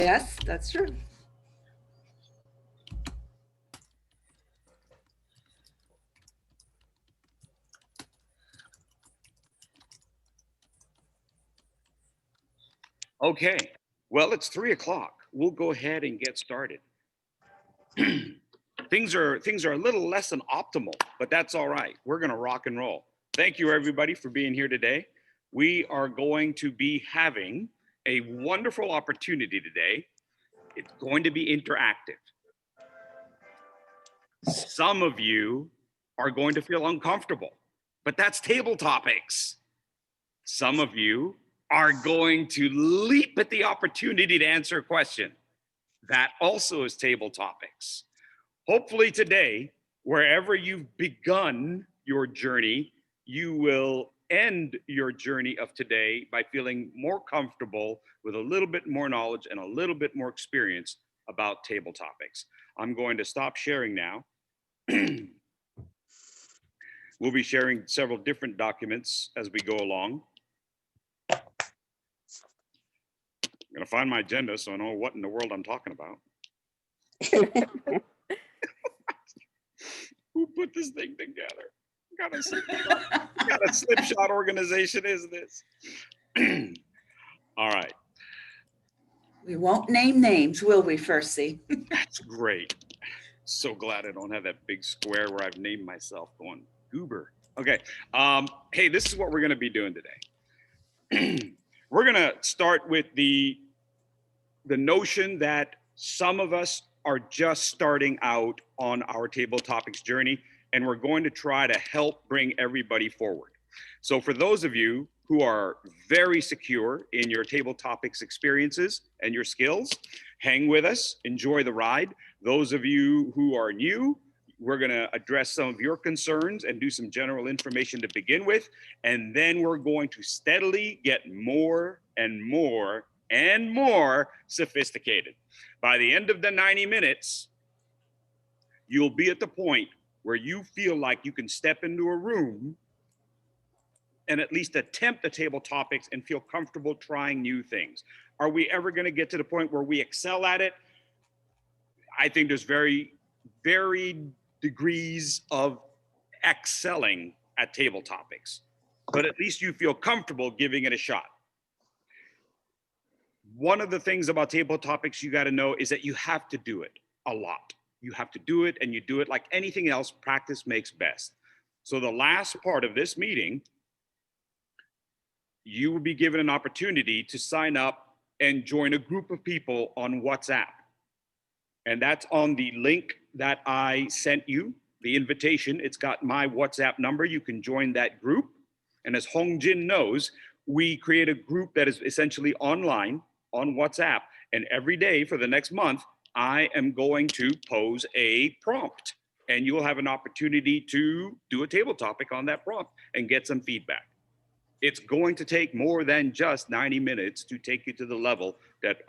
Yes, that's true. Okay, well, it's 3 o'clock. We'll go ahead and get started. things are a little less than optimal, but that's all right. We're going to rock and roll. Thank you, everybody, for being here today. We are going to be having a wonderful opportunity today. It's going to be interactive. Some of you are going to feel uncomfortable, but that's table topics. Some of you are going to leap at the opportunity to answer a question. That also is table topics. Hopefully today, wherever you've begun your journey, you will end your journey of today by feeling more comfortable with a little bit more knowledge and a little bit more experience about table topics. I'm going to stop sharing now. We'll be sharing several different documents as we go along. I'm going to find my agenda so I know what in the world I'm talking about. Who put this thing together? What kind of slipshod organization is this? All right. We won't name names, will we, Percy? That's great. So glad I don't have that big square where I've named myself going goober. Okay. Hey, this is what we're going to be doing today. We're going to start with the notion that some of us are just starting out on our table topics journey, and we're going to try to help bring everybody forward. So for those of you who are very secure in your table topics experiences and your skills, hang with us, enjoy the ride. Those of you who are new, we're going to address some of your concerns and do some general information to begin with, and then we're going to steadily get more and more and more sophisticated. By the end of the 90 minutes, you'll be at the point where you feel like you can step into a room and at least attempt the table topics and feel comfortable trying new things. Are we ever going to get to the point where we excel at it? I think there's very varied degrees of excelling at table topics, but at least you feel comfortable giving it a shot. One of the things about table topics you got to know is that you have to do it a lot. You have to do it, and you do it like anything else. Practice makes best. So the last part of this meeting, you will be given an opportunity to sign up and join a group of people on WhatsApp. And that's on the link that I sent you, the invitation. It's got my WhatsApp number. You can join that group. And as Hong Jin knows, we create a group that is essentially online on WhatsApp. And every day for the next month, I am going to pose a prompt. And you will have an opportunity to do a table topic on that prompt and get some feedback. It's going to take more than just 90 minutes to take you to the level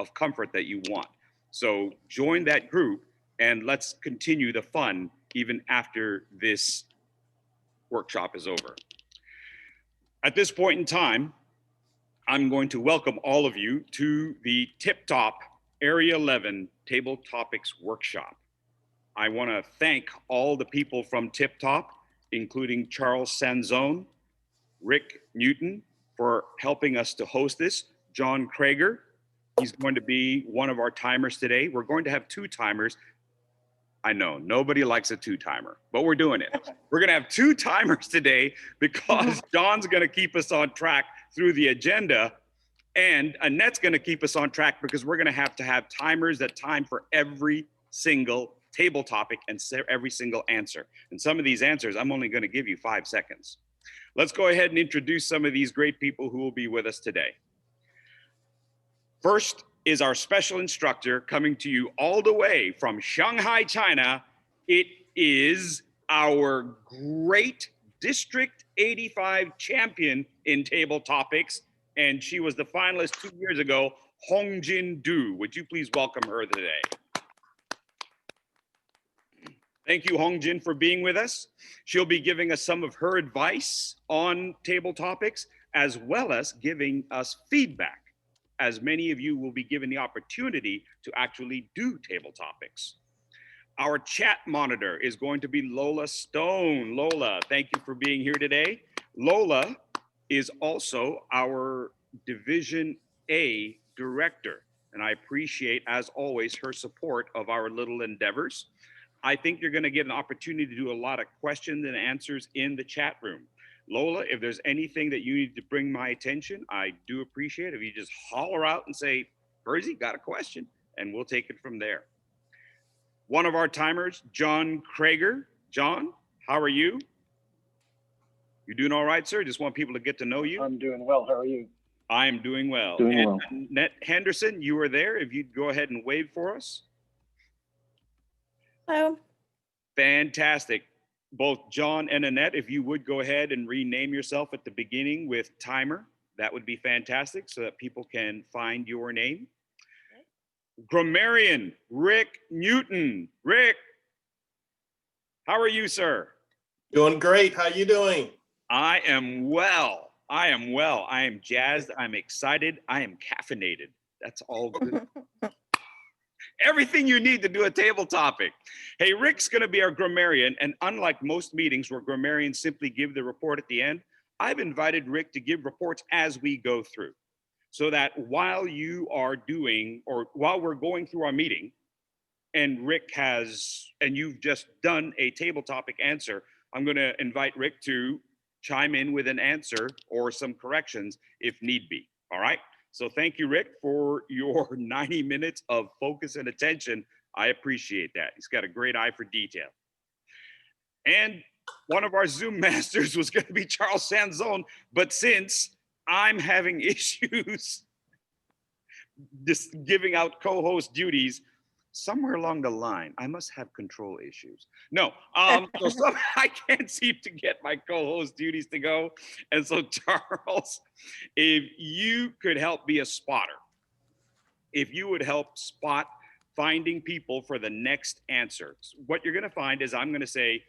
of comfort that you want. So join that group and let's continue the fun even after this workshop is over. At this point in time, I'm going to welcome all of you to the Tip Top Area 11 Table Topics Workshop. I want to thank all the people from Tip Top, including Charles Sanzone, Rick Newton, for helping us to host this, John Krager. He's going to be one of our timers today. We're going to have 2 timers. I know nobody likes a 2-timer, but we're doing it. We're going to have 2 timers today because John's going to keep us on track through the agenda, and Annette's going to keep us on track because we're going to have timers that time for every single table topic and every single answer. And some of these answers, I'm only going to give you 5 seconds. Let's go ahead and introduce some of these great people who will be with us today. First is our special instructor coming to you all the way from Shanghai, China. It is our great District 85 champion in table topics, and she was the finalist 2 years ago, Hong Jin Du. Would you please welcome her today? Thank you, Hong Jin, for being with us. She'll be giving us some of her advice on table topics, as well as giving us feedback as many of you will be given the opportunity to actually do table topics. Our chat monitor is going to be Lola Stone. Lola, thank you for being here today. Lola is also our Division A director, and I appreciate, as always, her support of our little endeavors. I think you're going to get an opportunity to do a lot of questions and answers in the chat room. Lola, if there's anything that you need to bring my attention, I do appreciate it. If you just holler out and say, Percy, got a question, and we'll take it from there. One of our timers, John Krager. John, how are you? You doing all right, sir? Just want people to get to know you. I'm doing well. How are you? I am doing well. Doing and well. Annette Henderson, you are there. If you'd go ahead and wave for us. Hello. Fantastic. Both John and Annette, if you would go ahead and rename yourself at the beginning with timer, that would be fantastic so that people can find your name. Grammarian Rick Newton. Rick, how are you, sir? Doing great. How you doing? I am well. I am well. I am jazzed. I'm excited. I am caffeinated. That's all good. Everything you need to do a table topic. Hey, Rick's going to be our grammarian. And unlike most meetings where grammarians simply give the report at the end, I've invited Rick to give reports as we go through. So that while you are doing, or while we're going through our meeting, and Rick has, and you've just done a table topic answer, I'm going to invite Rick to chime in with an answer or some corrections if need be. All right. So thank you, Rick, for your 90 minutes of focus and attention. I appreciate that. He's got a great eye for detail. And one of our Zoom masters was going to be Charles Sanzone, but since I'm having issues just giving out co-host duties, somewhere along the line, I must have control issues. No, so I can't seem to get my co-host duties to go. And so Charles, if you could help be a spotter, if you would help spot finding people for the next answer. What you're gonna find is I'm gonna say,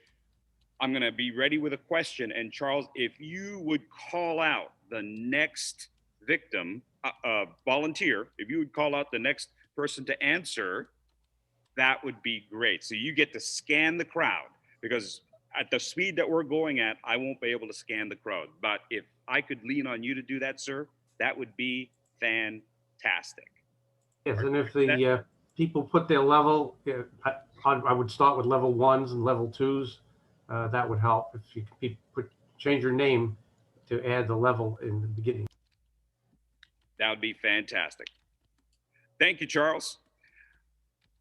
I'm gonna be ready with a question. And Charles, if you would call out the next victim, volunteer, if you would call out the next person to answer, that would be great. So you get to scan the crowd, because at the speed that we're going at, I won't be able to scan the crowd. But if I could lean on you to do that, sir, that would be fantastic. Yes, and if the people put their level, I would start with level 1s and level 2s. That would help if you could change your name to add the level in the beginning. That would be fantastic. Thank you, Charles.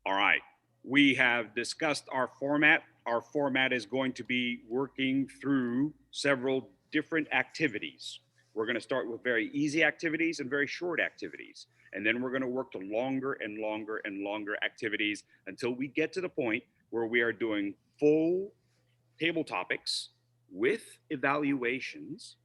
All right, we have discussed our format. Our format is going to be working through several different activities. We're going to start with very easy activities and very short activities. And then we're going to work to longer and longer and longer activities until we get to the point where we are doing full table topics with evaluations.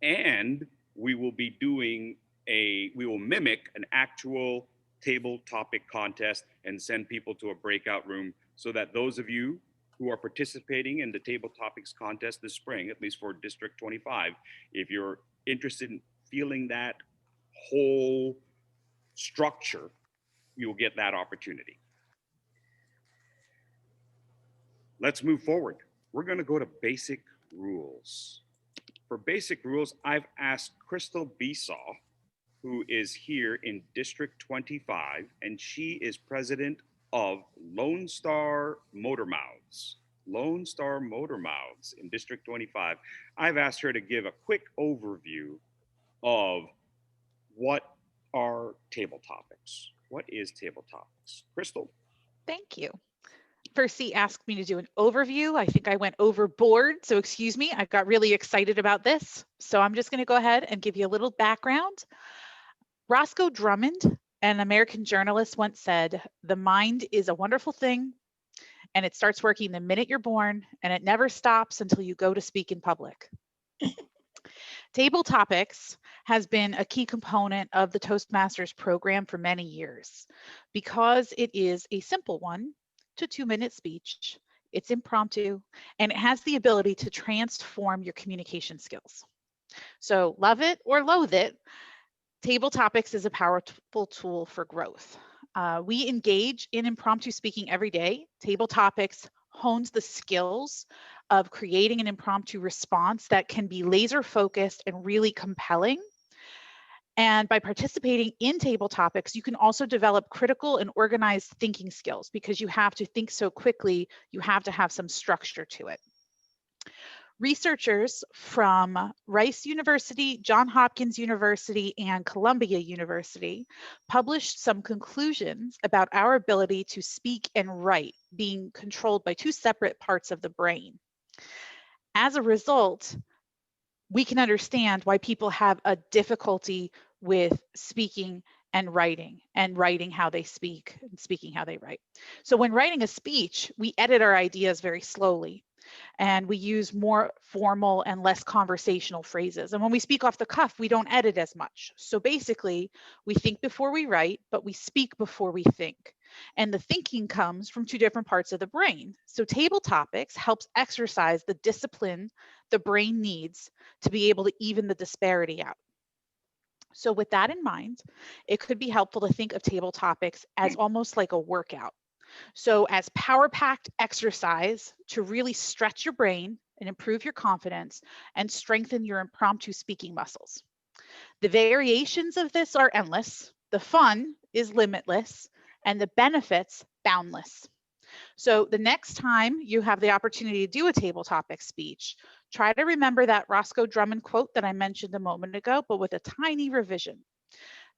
And we will be doing we will mimic an actual table topic contest and send people to a breakout room so that those of you who are participating in the table topics contest this spring, at least for District 25, if you're interested in feeling that whole structure, you'll get that opportunity. Let's move forward. We're going to go to basic rules. For basic rules, I've asked Crystal Besaw, who is here in District 25, and she is president of Lone Star Motor Mouths. Lone Star Motor Mouths in District 25. I've asked her to give a quick overview of what are table topics. What is table topics? Crystal? Thank you. Percy asked me to do an overview. I think I went overboard, so excuse me. I got really excited about this. So I'm just going to go ahead and give you a little background. Roscoe Drummond, an American journalist, once said, "The mind is a wonderful thing, and it starts working the minute you're born, and it never stops until you go to speak in public." Table topics has been a key component of the Toastmasters program for many years because it is a simple 1 to 2 minute speech. It's impromptu, and it has the ability to transform your communication skills. So love it or loathe it, Table Topics is a powerful tool for growth. We engage in impromptu speaking every day. Table Topics hones the skills of creating an impromptu response that can be laser focused and really compelling. And by participating in Table Topics, you can also develop critical and organized thinking skills because you have to think so quickly, you have to have some structure to it. Researchers from Rice University, Johns Hopkins University, and Columbia University published some conclusions about our ability to speak and write being controlled by two separate parts of the brain. As a result, we can understand why people have a difficulty with speaking and writing how they speak and speaking how they write. So when writing a speech, we edit our ideas very slowly and we use more formal and less conversational phrases. And when we speak off the cuff, we don't edit as much. So basically, we think before we write, but we speak before we think. And the thinking comes from two different parts of the brain. So Table Topics helps exercise the discipline the brain needs to be able to even the disparity out. So with that in mind, it could be helpful to think of Table Topics as almost like a workout. So as power-packed exercise to really stretch your brain and improve your confidence and strengthen your impromptu speaking muscles. The variations of this are endless, the fun is limitless, and the benefits boundless. So the next time you have the opportunity to do a Table Topic speech, try to remember that Roscoe Drummond quote that I mentioned a moment ago, but with a tiny revision.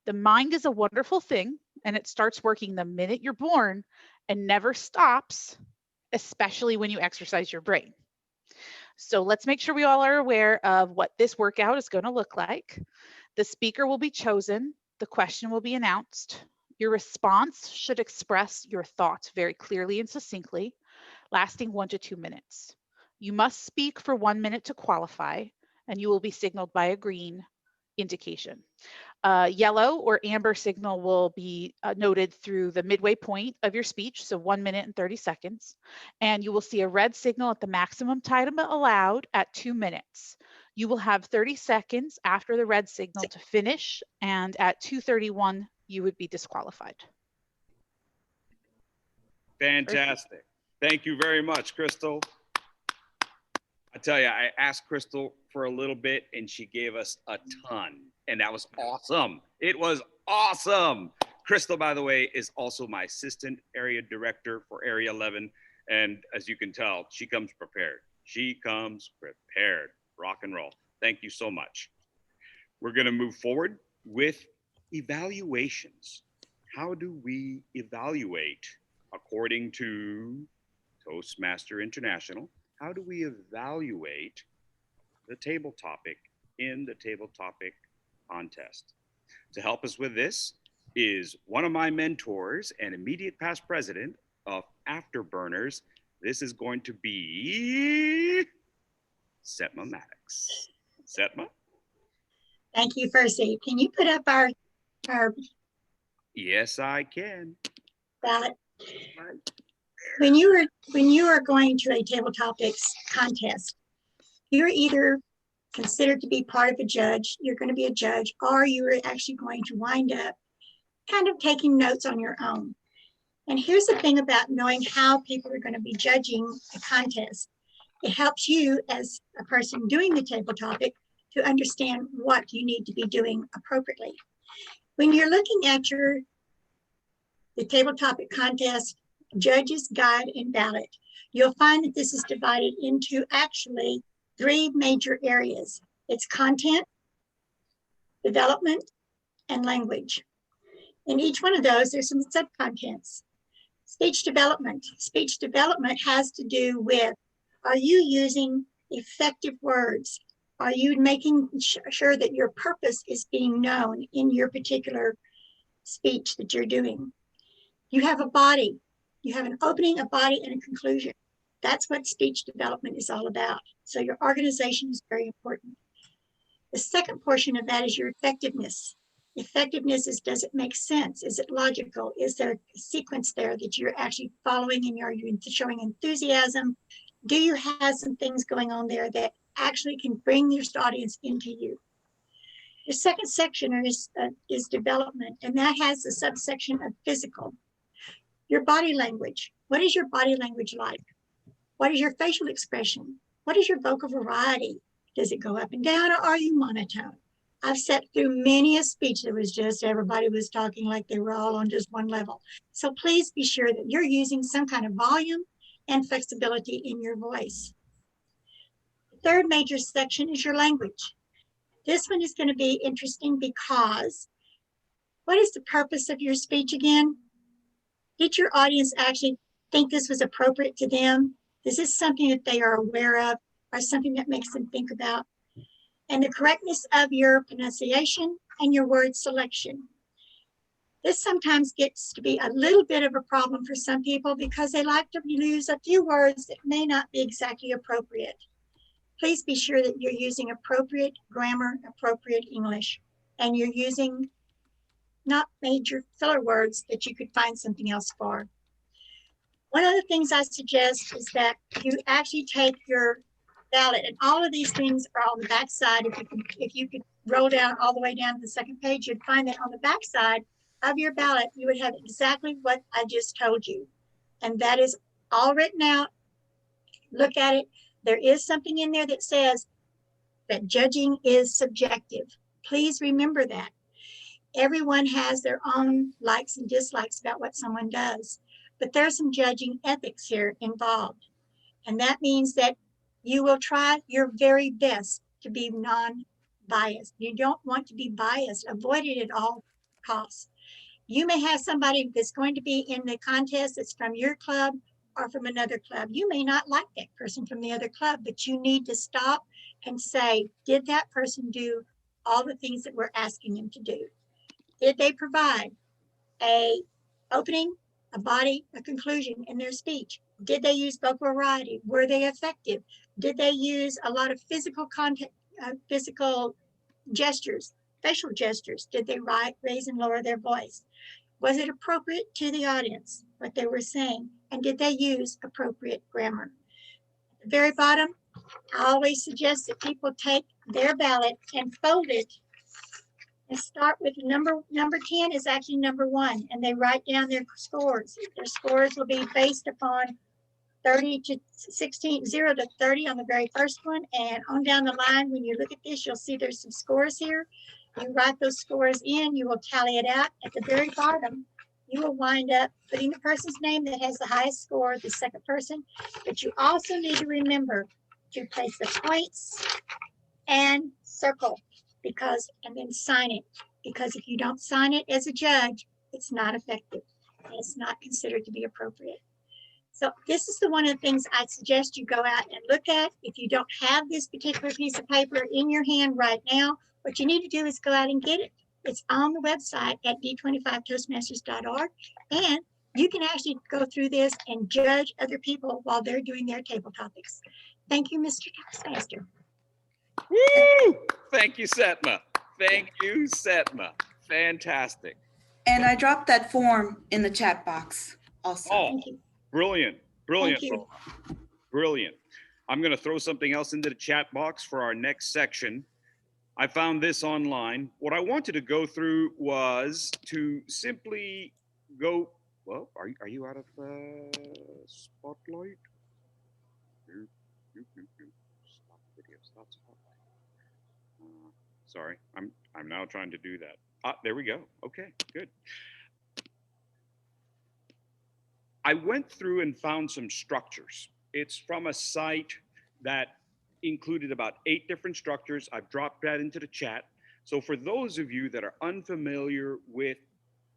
The mind is a wonderful thing, and it starts working the minute you're born and never stops, especially when you exercise your brain. So let's make sure we all are aware of what this workout is going to look like. The speaker will be chosen, the question will be announced. Your response should express your thoughts very clearly and succinctly, lasting 1 to 2 minutes. You must speak for 1 minute to qualify, and you will be signaled by a green indication. Yellow or amber signal will be noted through the midway point of your speech, so 1 minute and 30 seconds. And you will see a red signal at the maximum time allowed at 2 minutes. You will have 30 seconds after the red signal to finish, and at 2:31, you would be disqualified. Fantastic. Thank you very much, Crystal. I tell you, I asked Crystal for a little bit and she gave us a ton, and that was awesome. It was awesome. Crystal, by the way, is also my assistant area director for Area 11. And as you can tell, she comes prepared. She comes prepared. Rock and roll. Thank you so much. We're going to move forward with evaluations. How do we evaluate according to Toastmaster International? How do we evaluate the table topic in the table topic contest? To help us with this is one of my mentors and immediate past president of Afterburners. This is going to be Setma Maddox. Setma? Thank you, Percy. Can you put up our Yes, I can. ballot? When you are going to a table topics contest, you're either considered to be part of a judge, you're going to be a judge, or you're actually going to wind up kind of taking notes on your own. And here's the thing about knowing how people are going to be judging a contest. It helps you as a person doing the table topic to understand what you need to be doing appropriately. When you're looking at the table topic contest, judges, guide, and ballot, you'll find that this is divided into actually 3 major areas. It's content, development, and language. In each one of those, there's some subcontents. Speech development. Speech development has to do with, are you using effective words? Are you making sure that your purpose is being known in your particular speech that you're doing? You have a body. You have an opening, a body, and a conclusion. That's what speech development is all about. So your organization is very important. The second portion of that is your effectiveness. Effectiveness is, does it make sense? Is it logical? Is there a sequence there that you're actually following, and are you showing enthusiasm? Do you have some things going on there that actually can bring your audience into you? The second section is development, and that has a subsection of physical. Your body language. What is your body language like? What is your facial expression? What is your vocal variety? Does it go up and down, or are you monotone? I've sat through many a speech that was just everybody was talking like they were all on just one level. So please be sure that you're using some kind of volume and flexibility in your voice. The third major section is your language. This one is going to be interesting because what is the purpose of your speech again? Did your audience actually think this was appropriate to them? Is this something that they are aware of, or something that makes them think about? And the correctness of your pronunciation and your word selection. This sometimes gets to be a little bit of a problem for some people because they like to use a few words that may not be exactly appropriate. Please be sure that you're using appropriate grammar, appropriate English, and you're using not major filler words that you could find something else for. One of the things I suggest is that you actually take your ballot, and all of these things are on the back side. If you could roll down all the way down to the second page, you'd find that on the back side of your ballot, you would have exactly what I just told you. And that is all written out. Look at it. There is something in there that says that judging is subjective. Please remember that. Everyone has their own likes and dislikes about what someone does, but there's some judging ethics here involved. And that means that you will try your very best to be non-biased. You don't want to be biased. Avoid it at all costs. You may have somebody that's going to be in the contest that's from your club or from another club. You may not like that person from the other club, but you need to stop and say, did that person do all the things that we're asking them to do? Did they provide an opening, a body, a conclusion in their speech? Did they use vocal variety? Were they effective? Did they use a lot of physical contact, physical gestures, facial gestures? Did they raise and lower their voice? Was it appropriate to the audience, what they were saying? And did they use appropriate grammar? At the very bottom, I always suggest that people take their ballot and fold it and start with number 10 is actually number 1, and they write down their scores. Their scores will be based upon 30 to 16, 0 to 30 on the very first one, and on down the line, when you look at this, you'll see there's some scores here. You write those scores in, you will tally it out. At the very bottom, you will wind up putting the person's name that has the highest score, the second person, but you also need to remember to place the points and circle, and then sign it, because if you don't sign it as a judge, it's not effective and it's not considered to be appropriate. So this is one of the things I suggest you go out and look at. If you don't have this particular piece of paper in your hand right now, what you need to do is go out and get it. It's on the website at d25toastmasters.org, and you can actually go through this and judge other people while they're doing their table topics. Thank you, Mr. Toastmaster. Woo! Thank you, Setma. Thank you, Setma. Fantastic. And I dropped that form in the chat box also. Oh, Thank you. brilliant. Brilliant. Thank you. Brilliant. I'm going to throw something else into the chat box for our next section. I found this online. What I wanted to go through was to simply go, well, are you out of spotlight? Stop video, stop spotlight. Sorry, I'm now trying to do that. There we go. Okay, good. I went through and found some structures. It's from a site that included about 8 different structures. I've dropped that into the chat. So for those of you that are unfamiliar with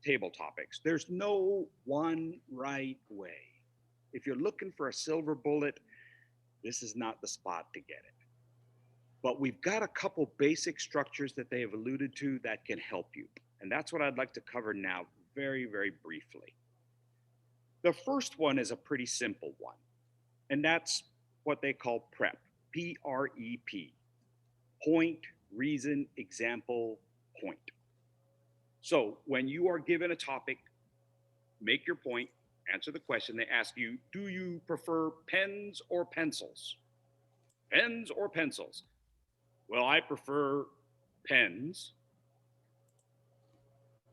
table topics, there's no one right way. If you're looking for a silver bullet, this is not the spot to get it. But we've got a couple basic structures that they have alluded to that can help you. And that's what I'd like to cover now very, very briefly. The first one is a pretty simple one, and that's what they call PREP, P-R-E-P, point, reason, example, point. So when you are given a topic, make your point, answer the question. They ask you, do you prefer pens or pencils? Pens or pencils? Well, I prefer pens.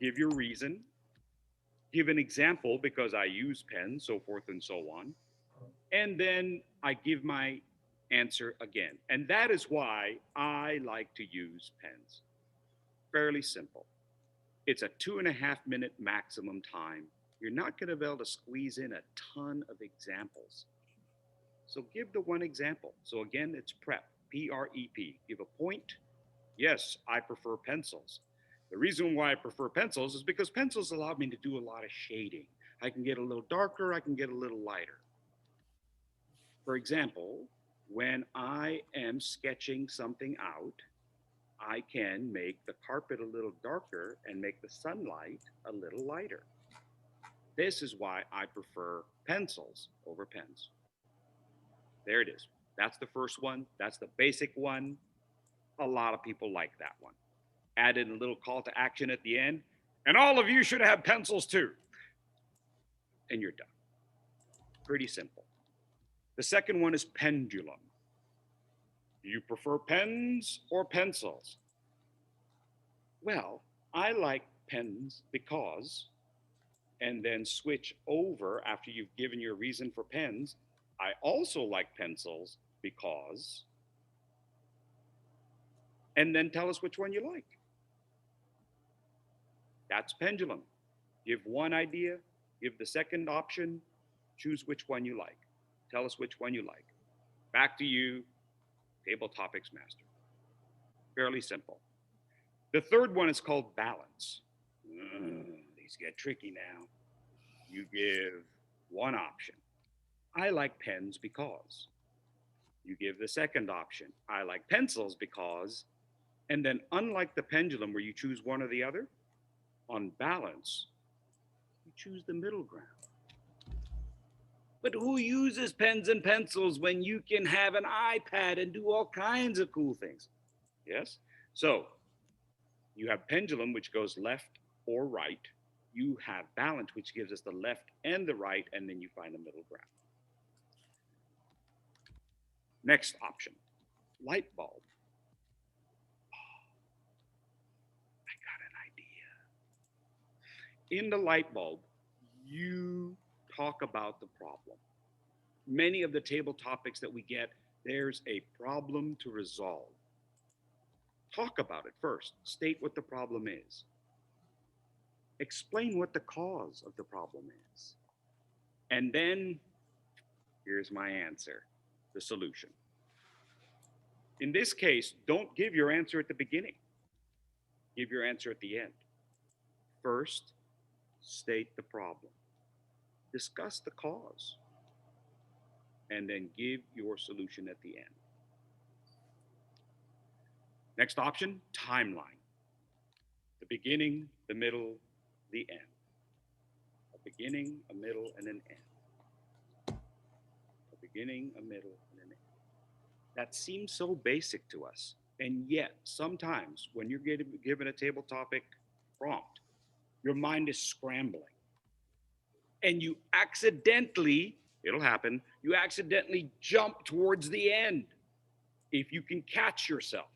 give your reason, give an example because I use pens, so forth and so on. And then I give my answer again. And that is why I like to use pens. Fairly simple. It's a 2.5 minute maximum time. You're not going to be able to squeeze in a ton of examples. So give the one example. So again, it's prep, P-R-E-P. Give a point. Yes, I prefer pencils. The reason why I prefer pencils is because pencils allow me to do a lot of shading. I can get a little darker, I can get a little lighter. For example, when I am sketching something out, I can make the carpet a little darker and make the sunlight a little lighter. This is why I prefer pencils over pens. There it is. That's the first one. That's the basic one. A lot of people like that one. Add in a little call to action at the end, and all of you should have pencils too. And you're done. Pretty simple. The second one is pendulum. Do you prefer pens or pencils? Well, I like pens because, and then switch over after you've given your reason for pens. I also like pencils because, and then tell us which one you like. That's pendulum. Give one idea, give the second option, choose which one you like. Tell us which one you like. Back to you, Table Topics Master. Fairly simple. The third one is called balance. These get tricky now. You give one option. I like pens because. You give the second option. I like pencils because. And then unlike the pendulum where you choose one or the other, on balance, you choose the middle ground. But who uses pens and pencils when you can have an iPad and do all kinds of cool things? Yes? So you have pendulum, which goes left or right. You have balance, which gives us the left and the right, and then you find the middle ground. Next option, light bulb. I got an idea. In the light bulb, you talk about the problem. Many of the table topics that we get, there's a problem to resolve. Talk about it first. State what the problem is. Explain what the cause of the problem is. And then, here's my answer, the solution. In this case, don't give your answer at the beginning. Give your answer at the end. First, state the problem. Discuss the cause. And then give your solution at the end. Next option, timeline. The beginning, the middle, the end. A beginning, a middle, and an end. A beginning, a middle, and an end. That seems so basic to us. And yet, sometimes when you're given a table topic prompt, your mind is scrambling. And you accidentally, it'll happen, you accidentally jump towards the end. If you can catch yourself,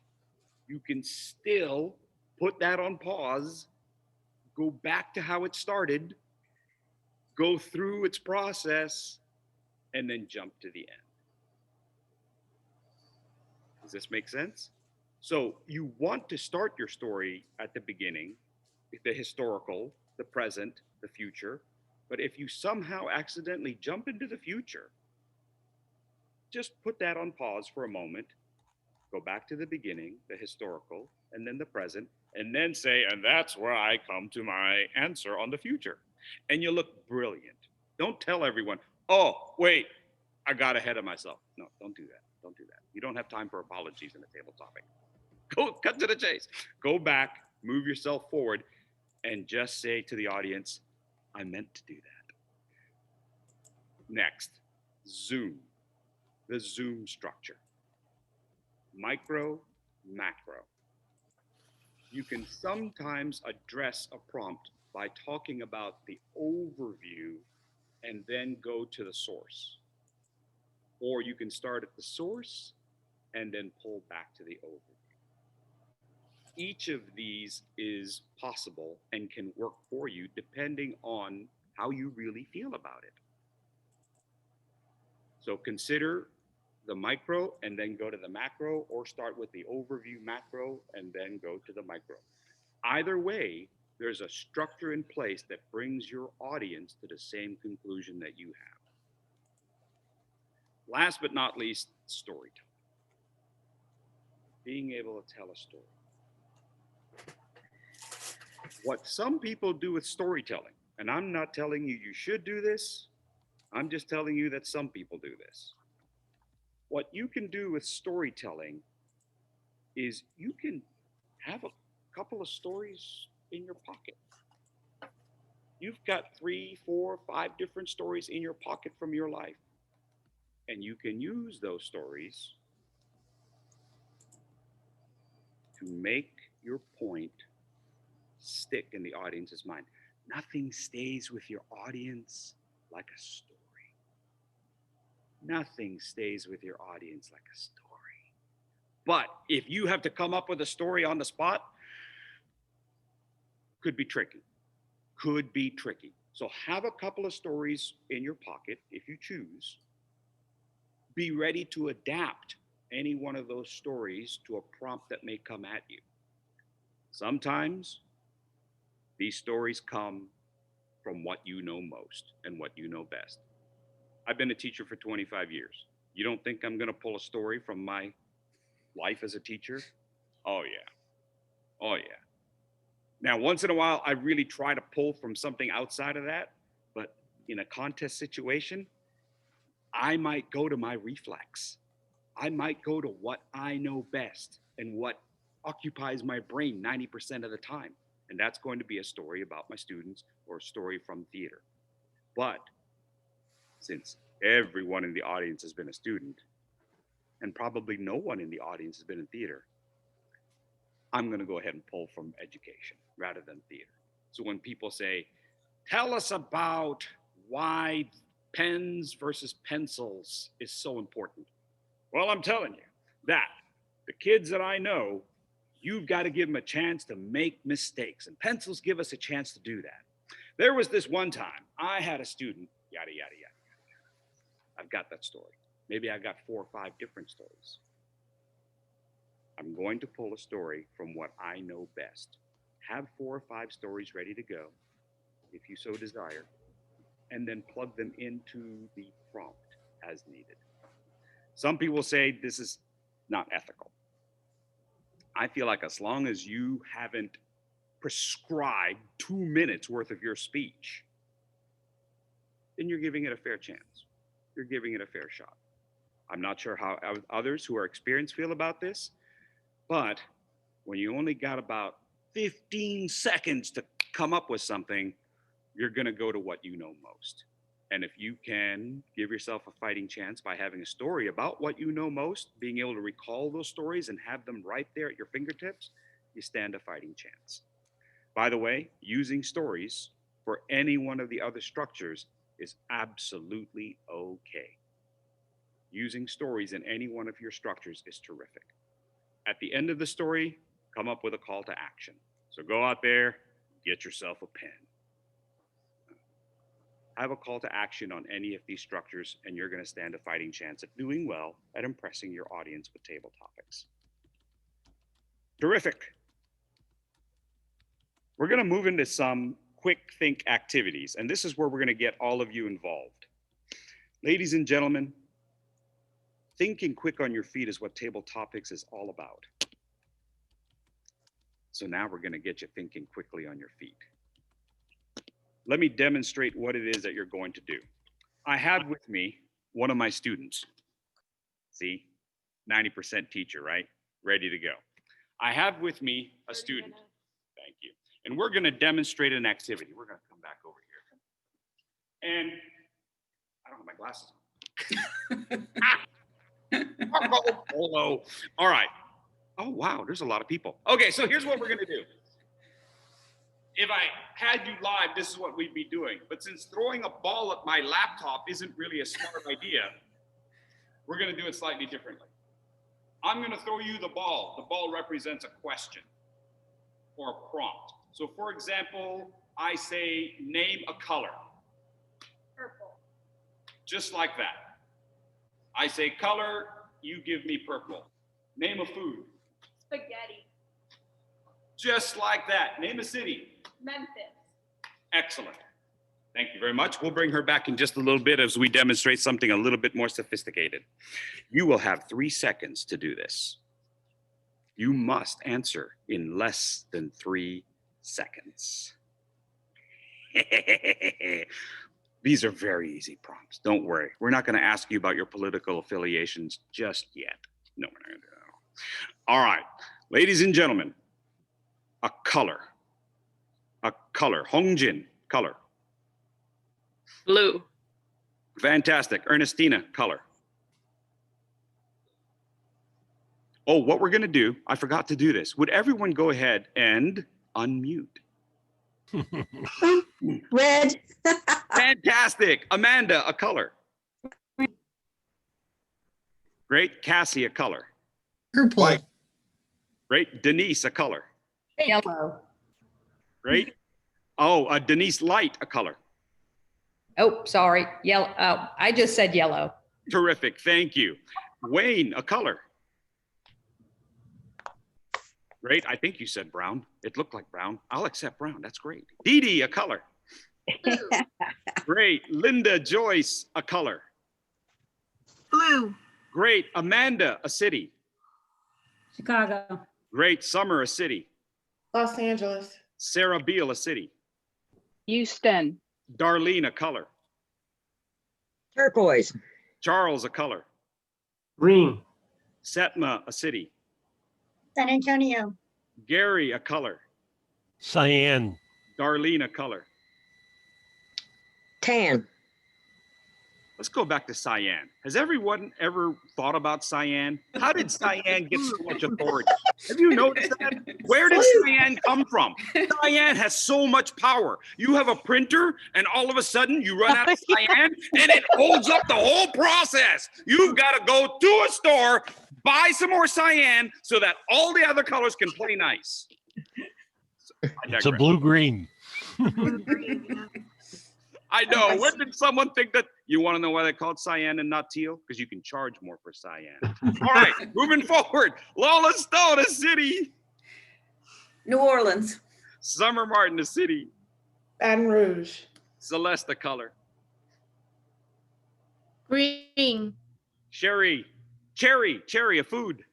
you can still put that on pause, go back to how it started, go through its process, and then jump to the end. Does this make sense? So you want to start your story at the beginning, the historical, the present, the future. But if you somehow accidentally jump into the future, just put that on pause for a moment, go back to the beginning, the historical, and then the present, and then say, and that's where I come to my answer on the future. And you look brilliant. Don't tell everyone, oh, wait, I got ahead of myself. No, don't do that. Don't do that. You don't have time for apologies in a table topic. Go cut to the chase. Go back, move yourself forward, and just say to the audience, I meant to do that. Next, Zoom, the Zoom structure. Micro, macro. You can sometimes address a prompt by talking about the overview and then go to the source. Or you can start at the source and then pull back to the overview. each of these is possible and can work for you depending on how you really feel about it. So consider the micro and then go to the macro, or start with the overview macro and then go to the micro. Either way, there's a structure in place that brings your audience to the same conclusion that you have. Last but not least, storytelling. Being able to tell a story. What some people do with storytelling, and I'm not telling you you should do this, I'm just telling you that some people do this. What you can do with storytelling is you can have a couple of stories in your pocket. You've got 3, 4, 5 different stories in your pocket from your life. And you can use those stories to make your point stick in the audience's mind. Nothing stays with your audience like a story. Nothing stays with your audience like a story. But if you have to come up with a story on the spot, could be tricky. Could be tricky. So have a couple of stories in your pocket if you choose. Be ready to adapt any one of those stories to a prompt that may come at you. Sometimes these stories come from what you know most and what you know best. I've been a teacher for 25 years. You don't think I'm going to pull a story from my life as a teacher? Oh, yeah. Oh, yeah. Now, once in a while, I really try to pull from something outside of that, but in a contest situation, I might go to my reflex. I might go to what I know best and what occupies my brain 90% of the time. And that's going to be a story about my students or a story from theater. But since everyone in the audience has been a student, and probably no one in the audience has been in theater, I'm going to go ahead and pull from education rather than theater. So when people say, tell us about why pens versus pencils is so important. Well, I'm telling you that the kids that I know, you've got to give them a chance to make mistakes, and pencils give us a chance to do that. There was this one time I had a student, yada, yada, yada, yada. I've got that story. Maybe I got 4 or 5 different stories. I'm going to pull a story from what I know best. Have 4 or 5 stories ready to go, if you so desire, and then plug them into the prompt as needed. Some people say this is not ethical. I feel like as long as you haven't prescribed 2 minutes worth of your speech, then you're giving it a fair chance. You're giving it a fair shot. I'm not sure how others who are experienced feel about this, but when you only got about 15 seconds to come up with something, you're going to go to what you know most. And if you can give yourself a fighting chance by having a story about what you know most, being able to recall those stories and have them right there at your fingertips, you stand a fighting chance. By the way, using stories for any one of the other structures is absolutely okay. Using stories in any one of your structures is terrific. At the end of the story, come up with a call to action. So go out there, get yourself a pen. Have a call to action on any of these structures, and you're going to stand a fighting chance at doing well at impressing your audience with table topics. Terrific. We're going to move into some quick think activities, and this is where we're going to get all of you involved. Ladies and gentlemen, thinking quick on your feet is what table topics is all about. So now we're going to get you thinking quickly on your feet. Let me demonstrate what it is that you're going to do. I have with me one of my students. See, 90% teacher, right? Ready to go. I have with me a student. Thank you. And we're going to demonstrate an activity. We're going to come back over here. And I don't have my glasses on. Hello. All right. Oh, wow. There's a lot of people. Okay, so here's what we're going to do. If I had you live, this is what we'd be doing. But since throwing a ball at my laptop isn't really a smart idea, we're going to do it slightly differently. I'm going to throw you the ball. The ball represents a question. or a prompt. So for example, I say, name a color. Purple. Just like that. I say color, you give me purple. Name a food. Spaghetti. Just like that. Name a city. Memphis. Excellent. Thank you very much. We'll bring her back in just a little bit as we demonstrate something a little bit more sophisticated. You will have 3 seconds to do this. You must answer in less than 3 seconds. These are very easy prompts. Don't worry. We're not going to ask you about your political affiliations just yet. No, we're not going to do that. All right. Ladies and gentlemen, a color. A color. Hongjin, color. Blue. Fantastic. Ernestina, color. Oh, what we're going to do, I forgot to do this. Would everyone go ahead and unmute? Red. Fantastic. Amanda, a color. Great. Cassie, a color. Purple. White. Great. Denise, a color. Yellow. Great. Oh, Denise Light, a color. Oh, sorry. Yellow. Oh, I just said yellow. Terrific. Thank you. Wayne, a color. Great. I think you said brown. It looked like brown. I'll accept brown. That's great. Dee Dee, a color. Blue. Great. Linda Joyce, a color. Blue. Great. Amanda, a city. Chicago. Great. Summer, a city. Los Angeles. Sarah Beal, a city. Houston. Darlene, a color. Turquoise. Charles, a color. Green. Setma, a city. San Antonio. Gary, a color. Cyan. Darlene, a color. Tan. Let's go back to cyan. Has everyone ever thought about cyan? How did cyan get so much authority? Have you noticed that? Where did cyan come from? Cyan has so much power. You have a printer and all of a sudden you run out of cyan and it holds up the whole process. You've got to go to a store, buy some more cyan so that all the other colors can play nice. I It's a digress. blue-green. I know. When did someone think that? You want to know why they call it cyan and not teal? Because you can charge more for cyan. All right, moving forward. Lola Stone, a city. New Orleans. Summer Martin, a city. Baton Rouge. Celeste, a color. Green. Cherry, a food.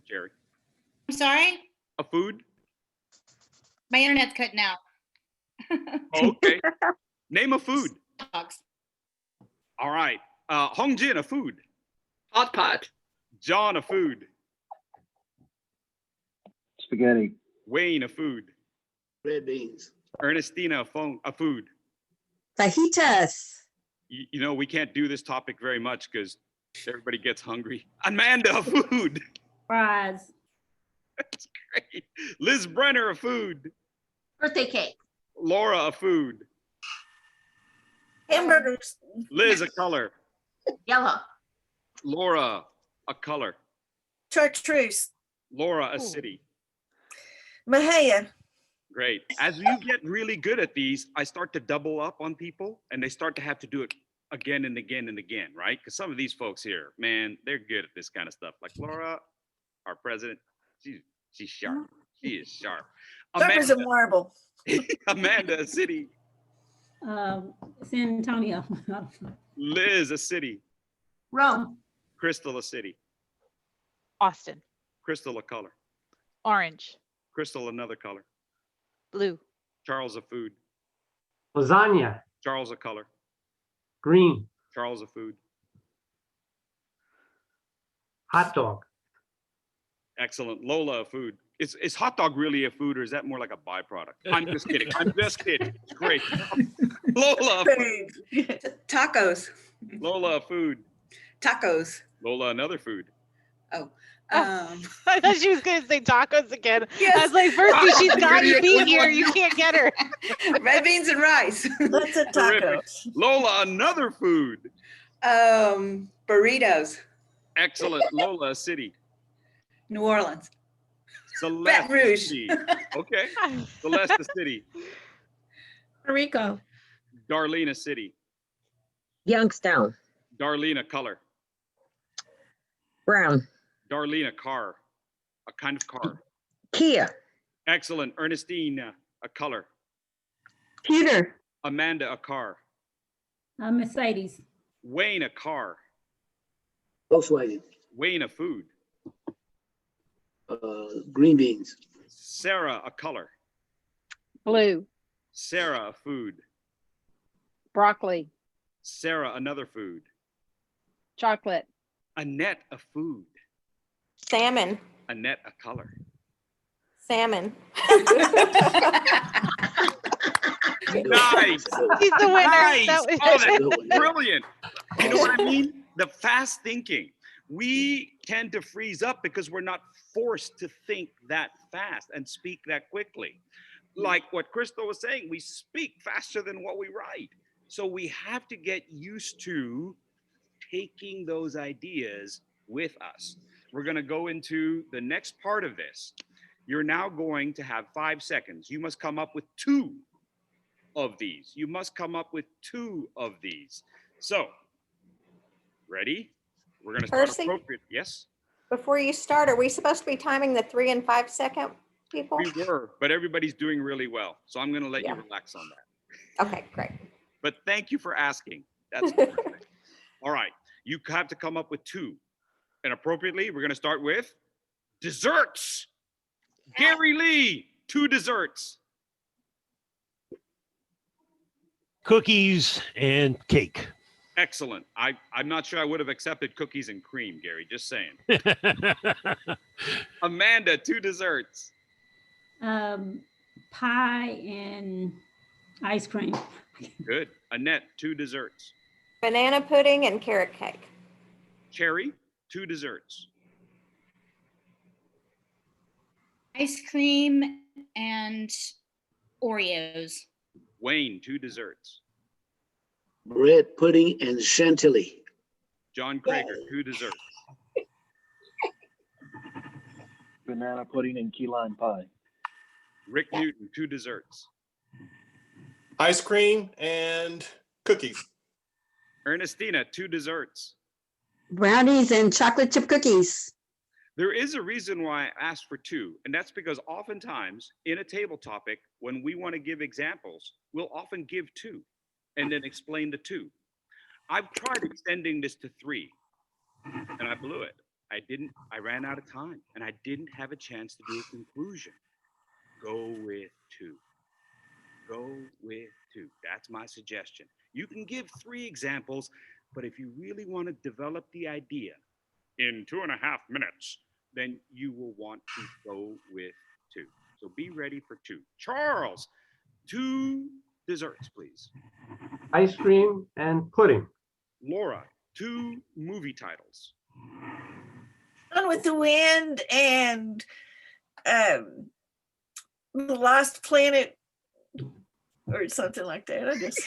Cherry, I'm sorry? a food. My internet's cutting out. Okay. Name a food. Dogs. All right. Hongjin, a food. Hot pot. John, a food. Spaghetti. Wayne, a food. Red beans. Ernestina, a food. Fajitas. You know, we can't do this topic very much because everybody gets hungry. Amanda, a food. Fries. That's great. Liz Brenner, a food. Birthday cake. Laura, a food. Hamburgers. Liz, a color. Yellow. Laura, a color. Chartreuse. Laura, a city. Mahia. Great. As you get really good at these, I start to double up on people and they start to have to do it again and again and again, right? Because some of these folks here, man, they're good at this kind of stuff. Like Laura, our president, she's sharp. She is sharp. Amanda, marble. Amanda, a city. San Antonio. Liz, a city. Rome. Crystal, a city. Austin. Crystal, a color. Orange. Crystal, another color. Blue. Charles, a food. Lasagna. Charles, a color. Green. Charles, a food. Hot dog. Excellent. Lola, a food. Is hot dog really a food or is that more like a byproduct? I'm just kidding. I'm just kidding. It's great. Lola, a food. Tacos. Lola, a food. Tacos. Lola, another food. Um, I thought she was going to say tacos again. I Yes. was like, Bertie, she's got you beat here. You can't get her. red beans and rice. Lots of Terrific. Lola, another food. Burritos. Excellent. Lola, a city. New Orleans. Celeste, Baton a Rouge. city. Okay. Celeste, a city. Puerto Rico. Darlene, a city. Youngstown. Darlene, a color. Brown. Darlene, a car. A kind of car. Kia. Excellent. Ernestine, a color. Peter. Amanda, a car. Mercedes. Wayne, a car. Volkswagen. Wayne, a food. Green beans. Sarah, a color. Blue. Sarah, a food. Broccoli. Sarah, another food. Chocolate. Annette, a food. Salmon. Annette, a color. Salmon. Nice. He's the winner. Nice. That was- Oh, that's brilliant. You know what I mean? The fast thinking. We tend to freeze up because we're not forced to think that fast and speak that quickly. Like what Crystal was saying, we speak faster than what we write. So we have to get used to taking those ideas with us. We're going to go into the next part of this. You're now going to have 5 seconds. You must come up with 2 of these. You must come up with 2 of these. So, ready? We're going to start Percy? appropriate. Yes, Before you start, are we supposed to be timing the 3 and 5 second people? we were, but everybody's doing really well. So I'm going to let you Yeah. relax on that. Okay, great. But thank you for asking. That's perfect. All right. You have to come up with 2. And appropriately, we're going to start with desserts. Gary Lee, 2 desserts. Cookies and cake. Excellent. I'm not sure I would have accepted cookies and cream, Gary, just saying. Amanda, 2 desserts. Pie and ice cream. Good. Annette, 2 desserts. Banana pudding and carrot cake. Cherry, 2 desserts. Ice cream and Oreos. Wayne, 2 desserts. Bread pudding and chantilly. John Krager, 2 desserts. Banana pudding and key lime pie. Rick Newton, 2 desserts. Ice cream and cookies. Ernestina, 2 desserts. Brownies and chocolate chip cookies. There is a reason why I asked for 2, and that's because oftentimes in a table topic, when we want to give examples, we'll often give 2 and then explain the 2. I've tried extending this to 3 and I blew it. I ran out of time and I didn't have a chance to do a conclusion. Go with 2. Go with 2. That's my suggestion. You can give 3 examples, but if you really want to develop the idea in 2.5 minutes, then you will want to go with 2. So be ready for 2. Charles, 2 desserts, please. Ice cream and pudding. Laura, 2 movie titles. Gone with the Wind and The Lost Planet or something like that. I just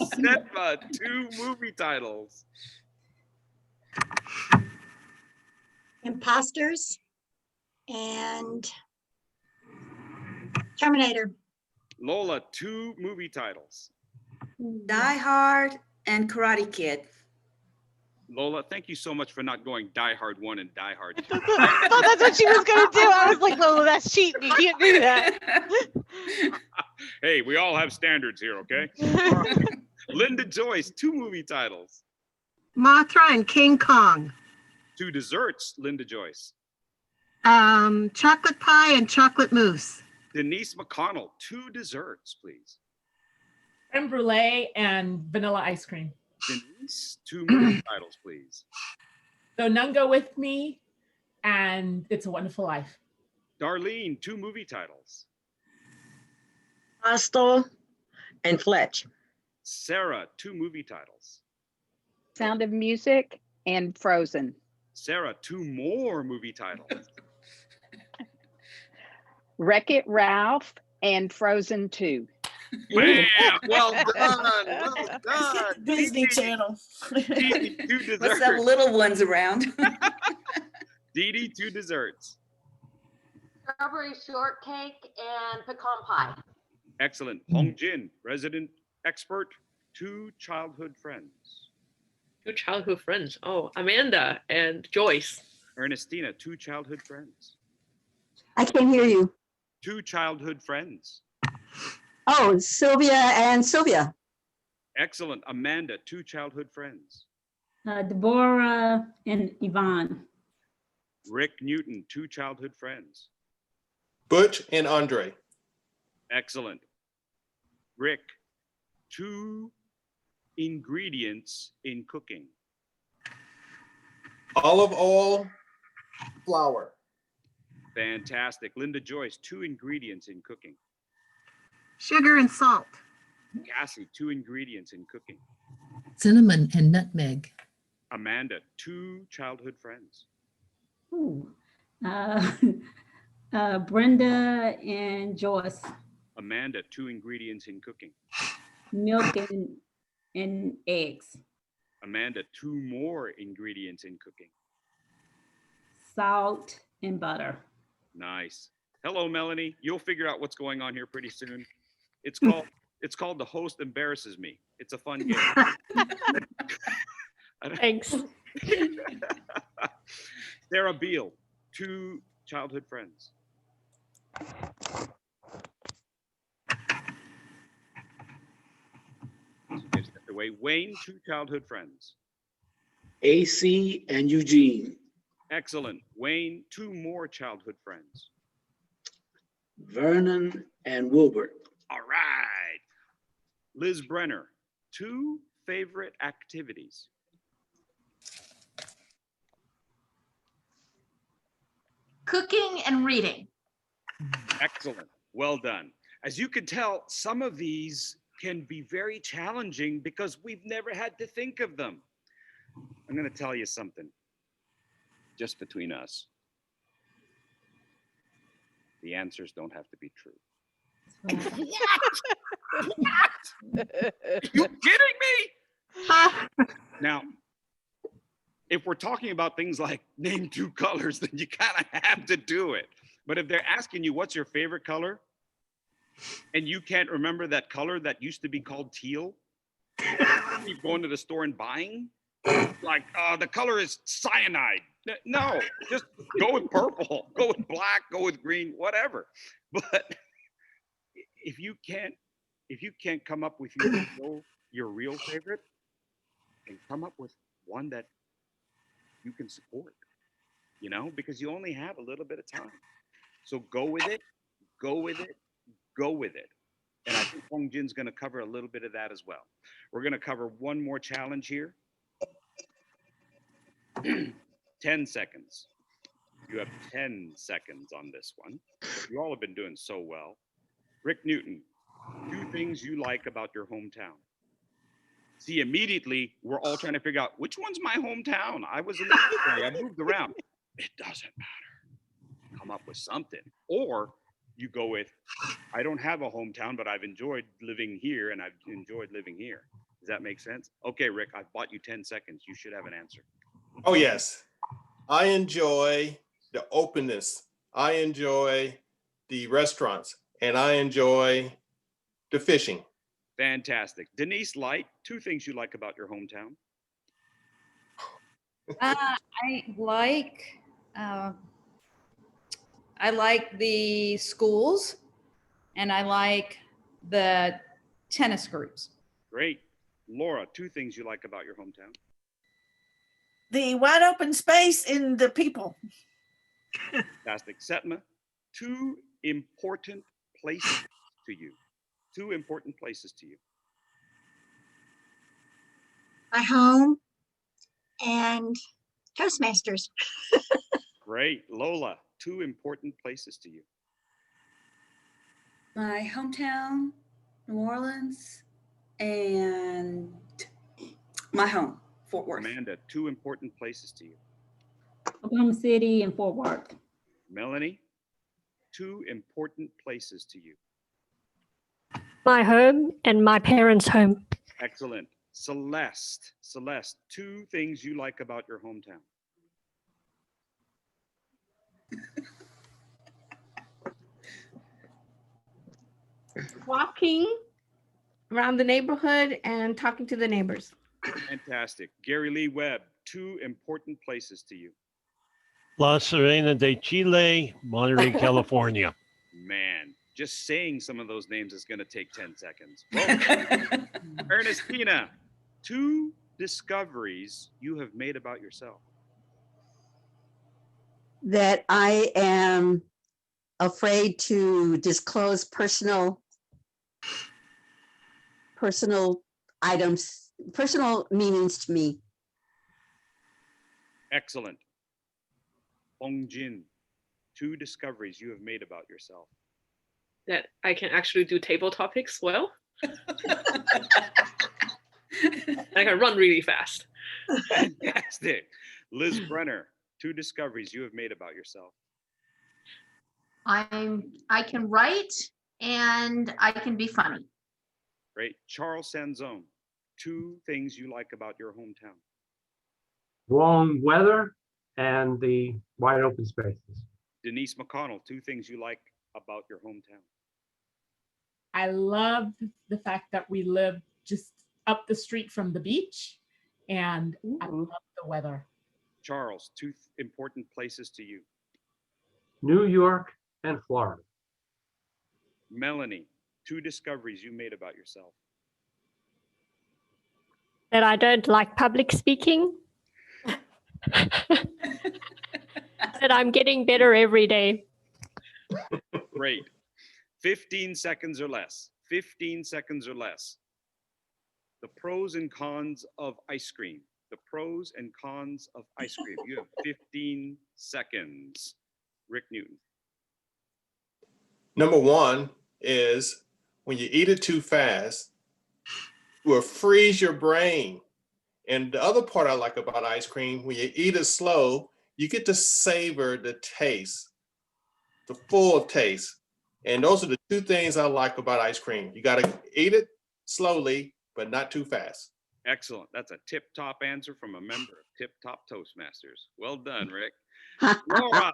Stepha, 2 movie titles. Imposters and Terminator. Lola, 2 movie titles. Die Hard and Karate Kid. Lola, thank you so much for not going Die Hard 1 and Die Hard 2. I thought that's what she was gonna do. I was like, "Well, that's cheating. You can't do that." Hey, we all have standards here, okay? Linda Joyce, 2 movie titles. Mothra and King Kong. 2 desserts, Linda Joyce. Chocolate pie and chocolate mousse. Denise McConnell, 2 desserts, please. Creme brulee and vanilla ice cream. Denise, 2 movie titles, please. So None Go With Me and It's a Wonderful Life. Darlene, 2 movie titles. Hostel and Fletch. Sarah, 2 movie titles. Sound of Music and Frozen. Sarah, 2 more movie titles. Wreck-It Ralph and Frozen 2. Bam! Well done. Well done. Disney Channel. Dee Dee, 2 Let's have desserts. little ones around. Dee Dee, 2 desserts. Strawberry shortcake and pecan pie. Excellent. Hong Jin, resident expert, 2 childhood friends. 2 childhood friends. Oh, Amanda and Joyce. Ernestina, 2 childhood friends. I can't hear you. 2 childhood friends. Oh, Sylvia and Sylvia. Excellent. Amanda, 2 childhood friends. Deborah and Yvonne. Rick Newton, 2 childhood friends. Butch and Andre. Excellent. Rick, 2 ingredients in cooking. Olive oil, flour. Fantastic. Linda Joyce, 2 ingredients in cooking. Sugar and salt. Cassie, 2 ingredients in cooking. Cinnamon and nutmeg. Amanda, 2 childhood friends. Ooh. Brenda and Joyce. Amanda, 2 ingredients in cooking. Milk and eggs. Amanda, 2 more ingredients in cooking. Salt and butter. Nice. Hello, Melanie. You'll figure out what's going on here pretty soon. It's called The Host Embarrasses Me. It's a fun game. Thanks. Sarah Beal, 2 childhood friends. Away. Wayne, 2 childhood friends. AC and Eugene. Excellent. Wayne, 2 more childhood friends. Vernon and Wilbert. All right. Liz Brenner, 2 favorite activities. Cooking and reading. Excellent. Well done. As you can tell, some of these can be very challenging because we've never had to think of them. I'm going to tell you something, just between us. The answers don't have to be true. What? You kidding me? Now, if we're talking about things like name 2 colors, then you kind of have to do it. But if they're asking you what's your favorite color, and you can't remember that color that used to be called teal, keep going to the store and buying, like the color is cyanide. No, just go with purple, go with black, go with green, whatever. But if you can't come up with your real favorite, then come up with one that you can support, because you only have a little bit of time. So go with it, go with it, go with it. And I think Hong Jin's going to cover a little bit of that as well. We're going to cover one more challenge here. 10 seconds. You have 10 seconds on this one. You all have been doing so well. Rick Newton, 2 things you like about your hometown. See, immediately, we're all trying to figure out which one's my hometown. I was in the military, I moved around. It doesn't matter. Come up with something. Or you go with, I don't have a hometown, but I've enjoyed living here and I've enjoyed living here. Does that make sense? Okay, Rick, I've bought you 10 seconds. You should have an answer. Oh, yes. I enjoy the openness. I enjoy the restaurants, and I enjoy the fishing. Fantastic. Denise Light, 2 things you like about your hometown. I like the schools, and I like the tennis groups. Great. Laura, 2 things you like about your hometown. The wide open space in the people. Fantastic. Setma, 2 important places to you. 2 important places to you. My home and Toastmasters. Great. Lola, 2 important places to you. My hometown, New Orleans, and my home, Fort Worth. Amanda, 2 important places to you. Oklahoma City and Fort Worth. Melanie, 2 important places to you. My home and my parents' home. Excellent. Celeste, 2 things you like about your hometown. Walking around the neighborhood and talking to the neighbors. Fantastic. Gary Lee Webb, 2 important places to you. La Serena de Chile, Monterey, California. Man, just saying some of those names is going to take 10 seconds. Well, Ernestina, 2 discoveries you have made about yourself. That I am afraid to disclose personal items, personal meanings to me. Excellent. Hong Jin, 2 discoveries you have made about yourself. That I can actually do table topics well. I can run really fast. Fantastic. Liz Brenner, 2 discoveries you have made about yourself. I can write and I can be funny. Great. Charles Sanzone, 2 things you like about your hometown. Warm weather and the wide open spaces. Denise McConnell, 2 things you like about your hometown. I love the fact that we live just up the street from the beach, and I love the weather. Charles, 2 important places to you. New York and Florida. Melanie, 2 discoveries you made about yourself. That I don't like public speaking. That I'm getting better every day. Great. 15 seconds or less. 15 seconds or less. The pros and cons of ice cream. The pros and cons of ice cream. You have 15 seconds. Rick Newton. Number 1 is when you eat it too fast, it will freeze your brain. And the other part I like about ice cream, when you eat it slow, you get to savor the taste, the full taste. And those are the 2 things I like about ice cream. You got to eat it slowly, but not too fast. Excellent. That's a tip-top answer from a member of Tip-Top Toastmasters. Well done, Rick. Laura,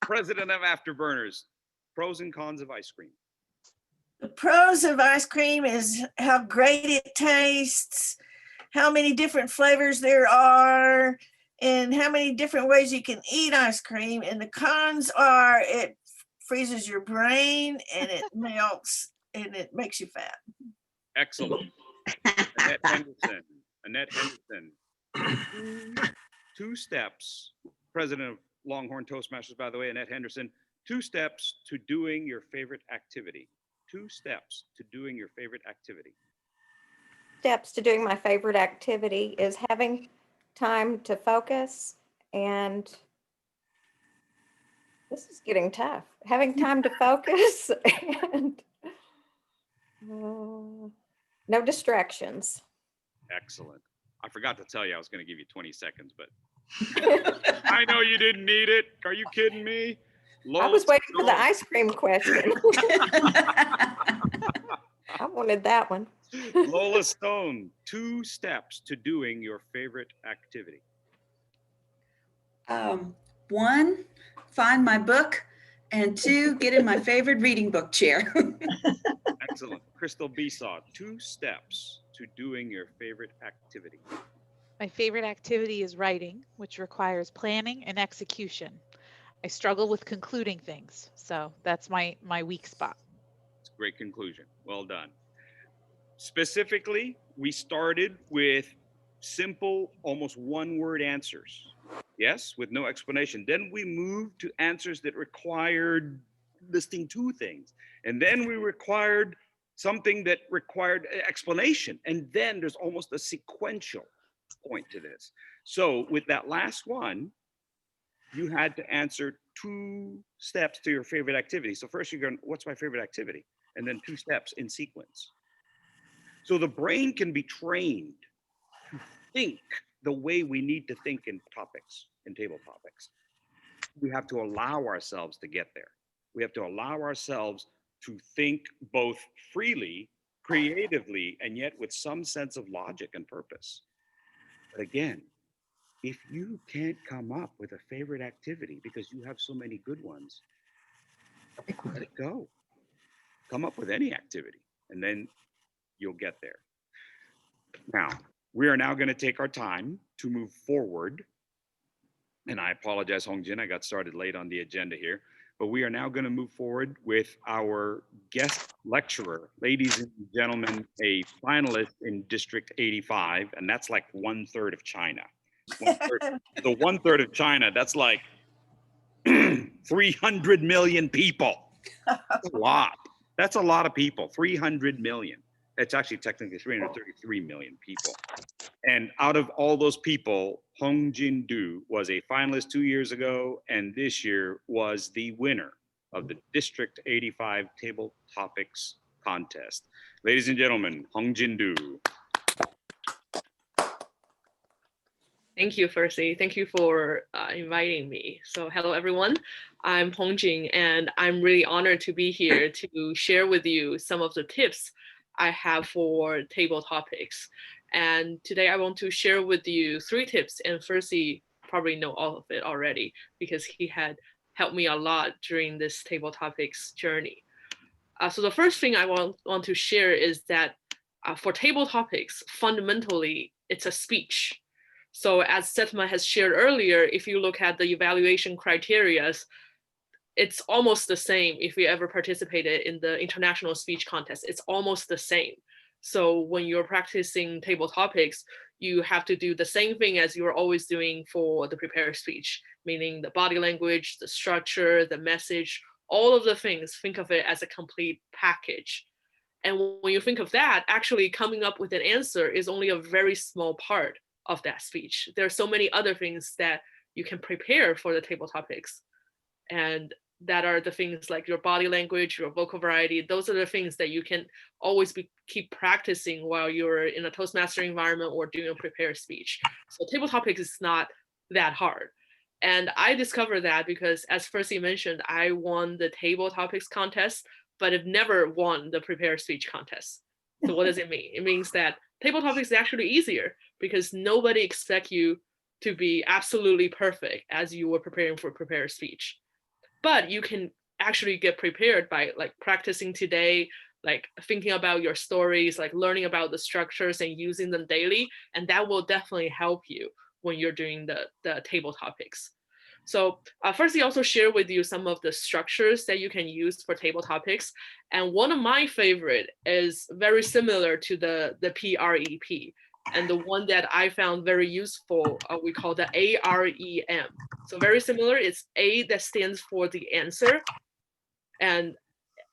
president of Afterburners. Pros and cons of ice cream. The pros of ice cream is how great it tastes, how many different flavors there are, and how many different ways you can eat ice cream. And the cons are it freezes your brain and it melts and it makes you fat. Excellent. Annette Henderson. 2 steps. President of Longhorn Toastmasters, by the way, Annette Henderson. 2 steps to doing your favorite activity. 2 steps to doing your favorite activity. Steps to doing my favorite activity is having time to focus, and this is getting tough. Having time to focus and no distractions. Excellent. I forgot to tell you I was going to give you 20 seconds, but I know you didn't need it. Are you kidding me? I was waiting for the ice cream question. I wanted that one. Lola Stone, 2 steps to doing your favorite activity. 1, find my book, and 2, get in my favorite reading book chair. Excellent. Crystal Besaw, 2 steps to doing your favorite activity. My favorite activity is writing, which requires planning and execution. I struggle with concluding things, so that's my weak spot. It's a great conclusion. Well done. Specifically, we started with simple, almost 1-word answers. Yes, with no explanation. Then we moved to answers that required listing 2 things. And then we required something that required explanation. And then there's almost a sequential point to this. So with that last one, you had to answer 2 steps to your favorite activity. So first you're going, what's my favorite activity? And then 2 steps in sequence. So the brain can be trained to think the way we need to think in topics, in table topics. We have to allow ourselves to get there. We have to allow ourselves to think both freely, creatively, and yet with some sense of logic and purpose. But again, if you can't come up with a favorite activity because you have so many good ones, let it go. Come up with any activity and then you'll get there. Now, we are now going to take our time to move forward. And I apologize, Hongjin, I got started late on the agenda here, but we are now going to move forward with our guest lecturer, ladies and gentlemen, a finalist in District 85, and that's like 1/3 of China. The 1/3 of China, that's like 300 million people. That's a lot. That's a lot of people, 300 million. It's actually technically 333 million people. And out of all those people, Hongjin Du was a finalist 2 years ago, and this year was the winner of the District 85 Table Topics Contest. Ladies and gentlemen, Hongjin Du. Thank you, Percy. Thank you for inviting me. So hello, everyone. I'm Hongjin, and I'm really honored to be here to share with you some of the tips I have for table topics. And today I want to share with you 3 tips, and Percy probably know all of it already because he had helped me a lot during this table topics journey. So the first thing I want to share is that for table topics, fundamentally, it's a speech. So as Setma has shared earlier, if you look at the evaluation criteria, it's almost the same if you ever participated in the international speech contest. It's almost the same. So when you're practicing table topics, you have to do the same thing as you're always doing for the prepared speech, meaning the body language, the structure, the message, all of the things, think of it as a complete package. And when you think of that, actually coming up with an answer is only a very small part of that speech. There are so many other things that you can prepare for the table topics. And that are the things like your body language, your vocal variety. Those are the things that you can always keep practicing while you're in a Toastmaster environment or doing a prepared speech. So table topics is not that hard. And I discovered that because, as Percy mentioned, I won the table topics contest, but have never won the prepared speech contest. So what does it mean? It means that table topics is actually easier because nobody expects you to be absolutely perfect as you were preparing for prepared speech. But you can actually get prepared by like practicing today, like thinking about your stories, like learning about the structures and using them daily. And that will definitely help you when you're doing the table topics. So first, I also share with you some of the structures that you can use for table topics. And one of my favorite is very similar to the PREP. And the one that I found very useful, we call the AREM. So very similar, it's A that stands for the answer, and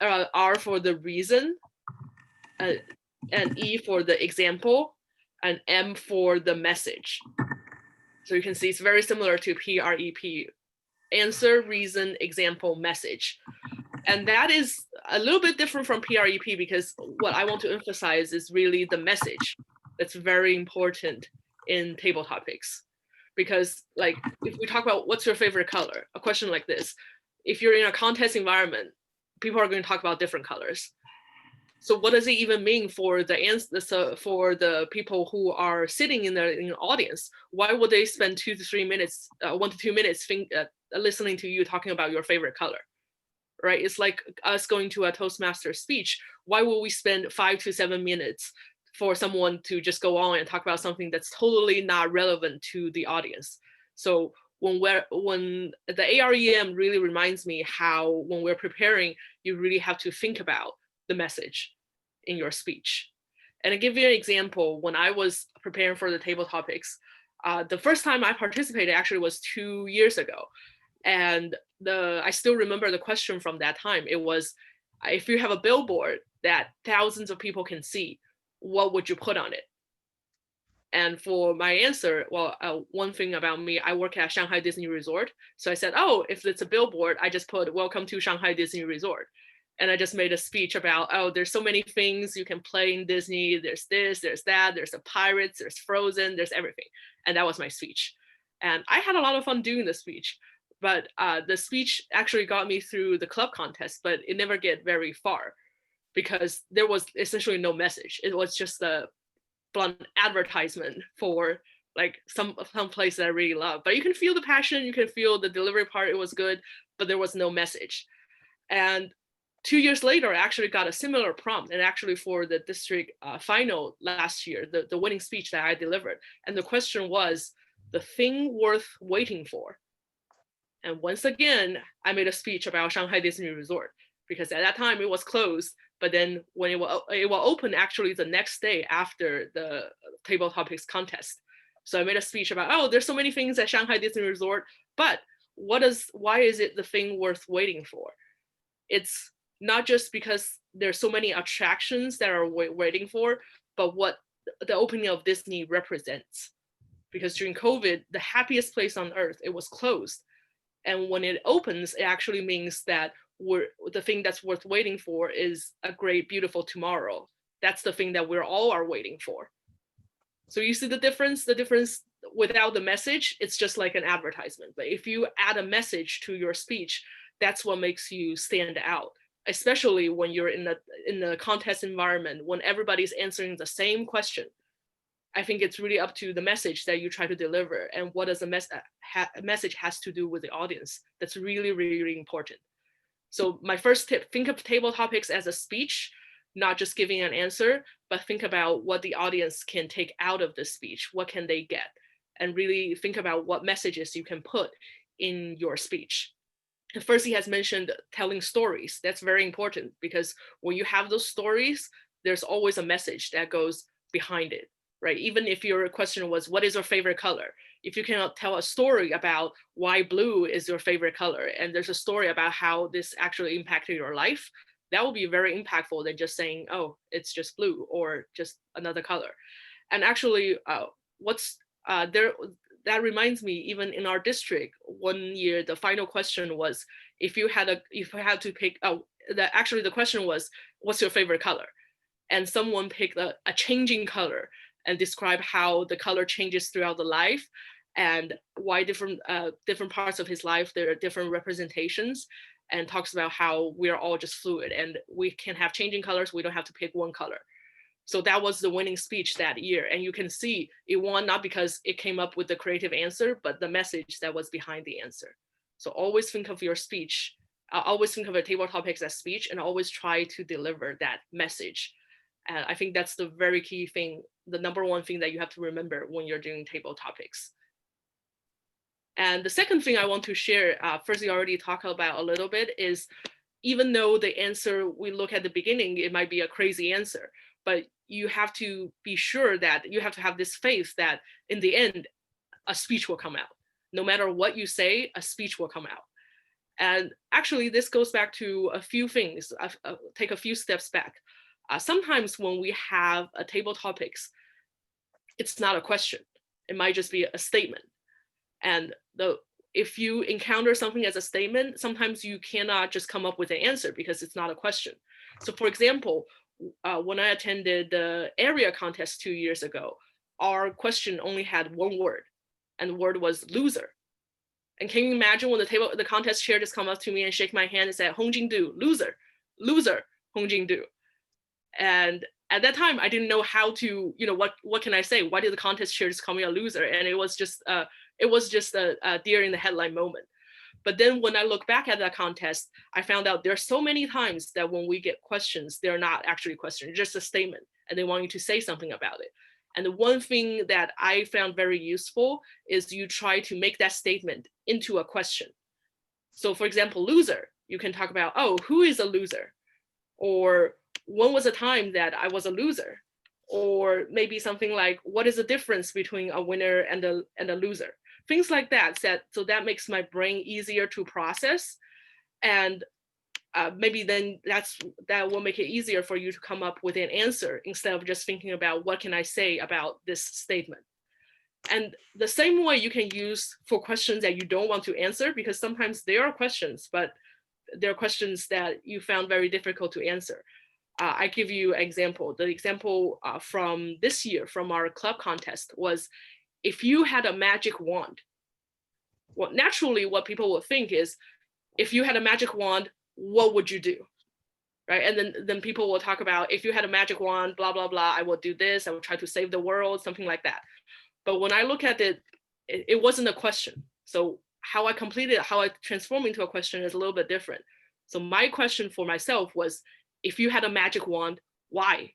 R for the reason, and E for the example, and M for the message. So you can see it's very similar to PREP, answer, reason, example, message. And that is a little bit different from PREP because what I want to emphasize is really the message. That's very important in table topics. Because like, if we talk about what's your favorite color, a question like this, if you're in a contest environment, people are going to talk about different colors. So what does it even mean for the answer, for the people who are sitting in the audience? Why would they spend 2 to 3 minutes, 1 to 2 minutes listening to you talking about your favorite color? Right? It's like us going to a Toastmaster speech. Why will we spend 5 to 7 minutes for someone to just go on and talk about something that's totally not relevant to the audience? So when the AREM really reminds me how when we're preparing, you really have to think about the message in your speech. And I'll give you an example. When I was preparing for the table topics, the first time I participated actually was 2 years ago. And I still remember the question from that time. It was, if you have a billboard that thousands of people can see, what would you put on it? And for my answer, well, one thing about me, I work at Shanghai Disney Resort. So I said, oh, if it's a billboard, I just put welcome to Shanghai Disney Resort. And I just made a speech about, oh, there's so many things you can play in Disney. There's this, there's that, there's the pirates, there's Frozen, there's everything. And that was my speech. And I had a lot of fun doing the speech. but the speech actually got me through the club contest, but it never get very far because there was essentially no message. It was just a blunt advertisement for like some place that I really love. But you can feel the passion, you can feel the delivery part, it was good, but there was no message. And 2 years later, I actually got a similar prompt, and actually for the district final last year, the winning speech that I delivered. And the question was, the thing worth waiting for. And once again, I made a speech about Shanghai Disney Resort, because at that time it was closed, but then when it will open actually the next day after the table topics contest. So I made a speech about, oh, there's so many things at Shanghai Disney Resort, but why is it the thing worth waiting for? It's not just because there's so many attractions that are waiting for, but what the opening of Disney represents. Because during COVID, the happiest place on earth, it was closed. And when it opens, it actually means that the thing that's worth waiting for is a great, beautiful tomorrow. That's the thing that we're all are waiting for. So you see the difference without the message, it's just like an advertisement. But if you add a message to your speech, that's what makes you stand out, especially when you're in the contest environment, when everybody's answering the same question. I think it's really up to the message that you try to deliver and what does the message has to do with the audience. That's really, really, really important. So my first tip, think of table topics as a speech, not just giving an answer, but think about what the audience can take out of the speech. What can they get? And really think about what messages you can put in your speech. And first, he has mentioned telling stories. That's very important because when you have those stories, there's always a message that goes behind it, right? Even if your question was, what is your favorite color? If you cannot tell a story about why blue is your favorite color, and there's a story about how this actually impacted your life, that will be very impactful than just saying, oh, it's just blue or just another color. And actually, that reminds me, even in our district, one year, the final question was, if you had to pick, the question was, what's your favorite color? And someone picked a changing color and describe how the color changes throughout the life and why different parts of his life, there are different representations, and talks about how we're all just fluid and we can have changing colors. We don't have to pick one color. So that was the winning speech that year. And you can see it won not because it came up with the creative answer, but the message that was behind the answer. So always think of your speech. Always think of a table topics as speech and always try to deliver that message. And I think that's the very key thing, the number one thing that you have to remember when you're doing table topics. And the second thing I want to share, first we already talked about a little bit, is even though the answer we look at the beginning, it might be a crazy answer, but you have to be sure that you have to have this faith that in the end, a speech will come out. No matter what you say, a speech will come out. And actually, this goes back to a few things. Take a few steps back. Sometimes when we have a table topics, it's not a question. It might just be a statement. And if you encounter something as a statement, sometimes you cannot just come up with an answer because it's not a question. So for example, when I attended the area contest 2 years ago, our question only had one word, and the word was loser. And can you imagine when the contest chair just come up to me and shake my hand and say, Hong Jing-do, loser, loser, Hong Jing-do. And at that time, I didn't know how to, what can I say? Why did the contest chair just call me a loser? And it was just a deer in the headline moment. But then when I look back at that contest, I found out there are so many times that when we get questions, they're not actually questions, just a statement, and they want you to say something about it. And the one thing that I found very useful is you try to make that statement into a question. So for example, loser, you can talk about, oh, who is a loser? Or when was a time that I was a loser? Or maybe something like, what is the difference between a winner and a loser? Things like that. So that makes my brain easier to process. And maybe then that will make it easier for you to come up with an answer instead of just thinking about what can I say about this statement. And the same way you can use for questions that you don't want to answer, because sometimes there are questions, but there are questions that you found very difficult to answer. I give you an example. The example from this year, from our club contest was, if you had a magic wand, well, naturally what people will think is, if you had a magic wand, what would you do? Right? And then people will talk about, if you had a magic wand, blah, blah, blah, I will do this, I will try to save the world, something like that. But when I look at it, it wasn't a question. So how I completed, how I transform into a question is a little bit different. So my question for myself was, if you had a magic wand, why?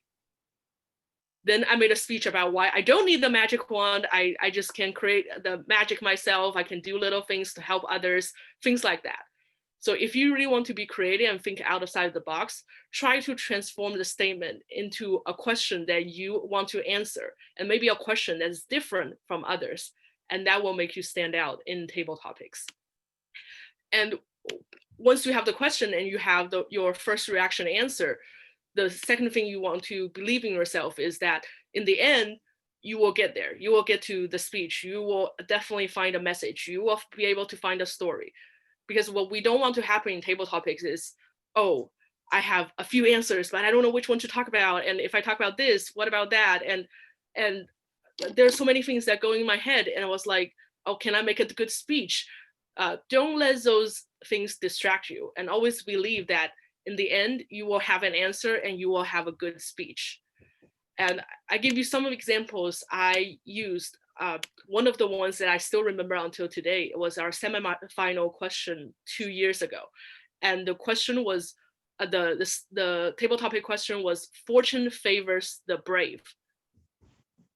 Then I made a speech about why I don't need the magic wand. I just can create the magic myself. I can do little things to help others, things like that. So if you really want to be creative and think outside the box, try to transform the statement into a question that you want to answer, and maybe a question that's different from others. And that will make you stand out in table topics. And once you have the question and you have your first reaction answer, the second thing you want to believe in yourself is that in the end, you will get there. You will get to the speech. You will definitely find a message. You will be able to find a story. Because what we don't want to happen in table topics is, oh, I have a few answers, but I don't know which one to talk about. And if I talk about this, what about that? And there's so many things that go in my head. And I was like, oh, can I make a good speech? Don't let those things distract you, and always believe that in the end, you will have an answer and you will have a good speech. And I give you some examples I used. One of the ones that I still remember until today was our semi-final question 2 years ago. And the question was, the table topic question was, fortune favors the brave.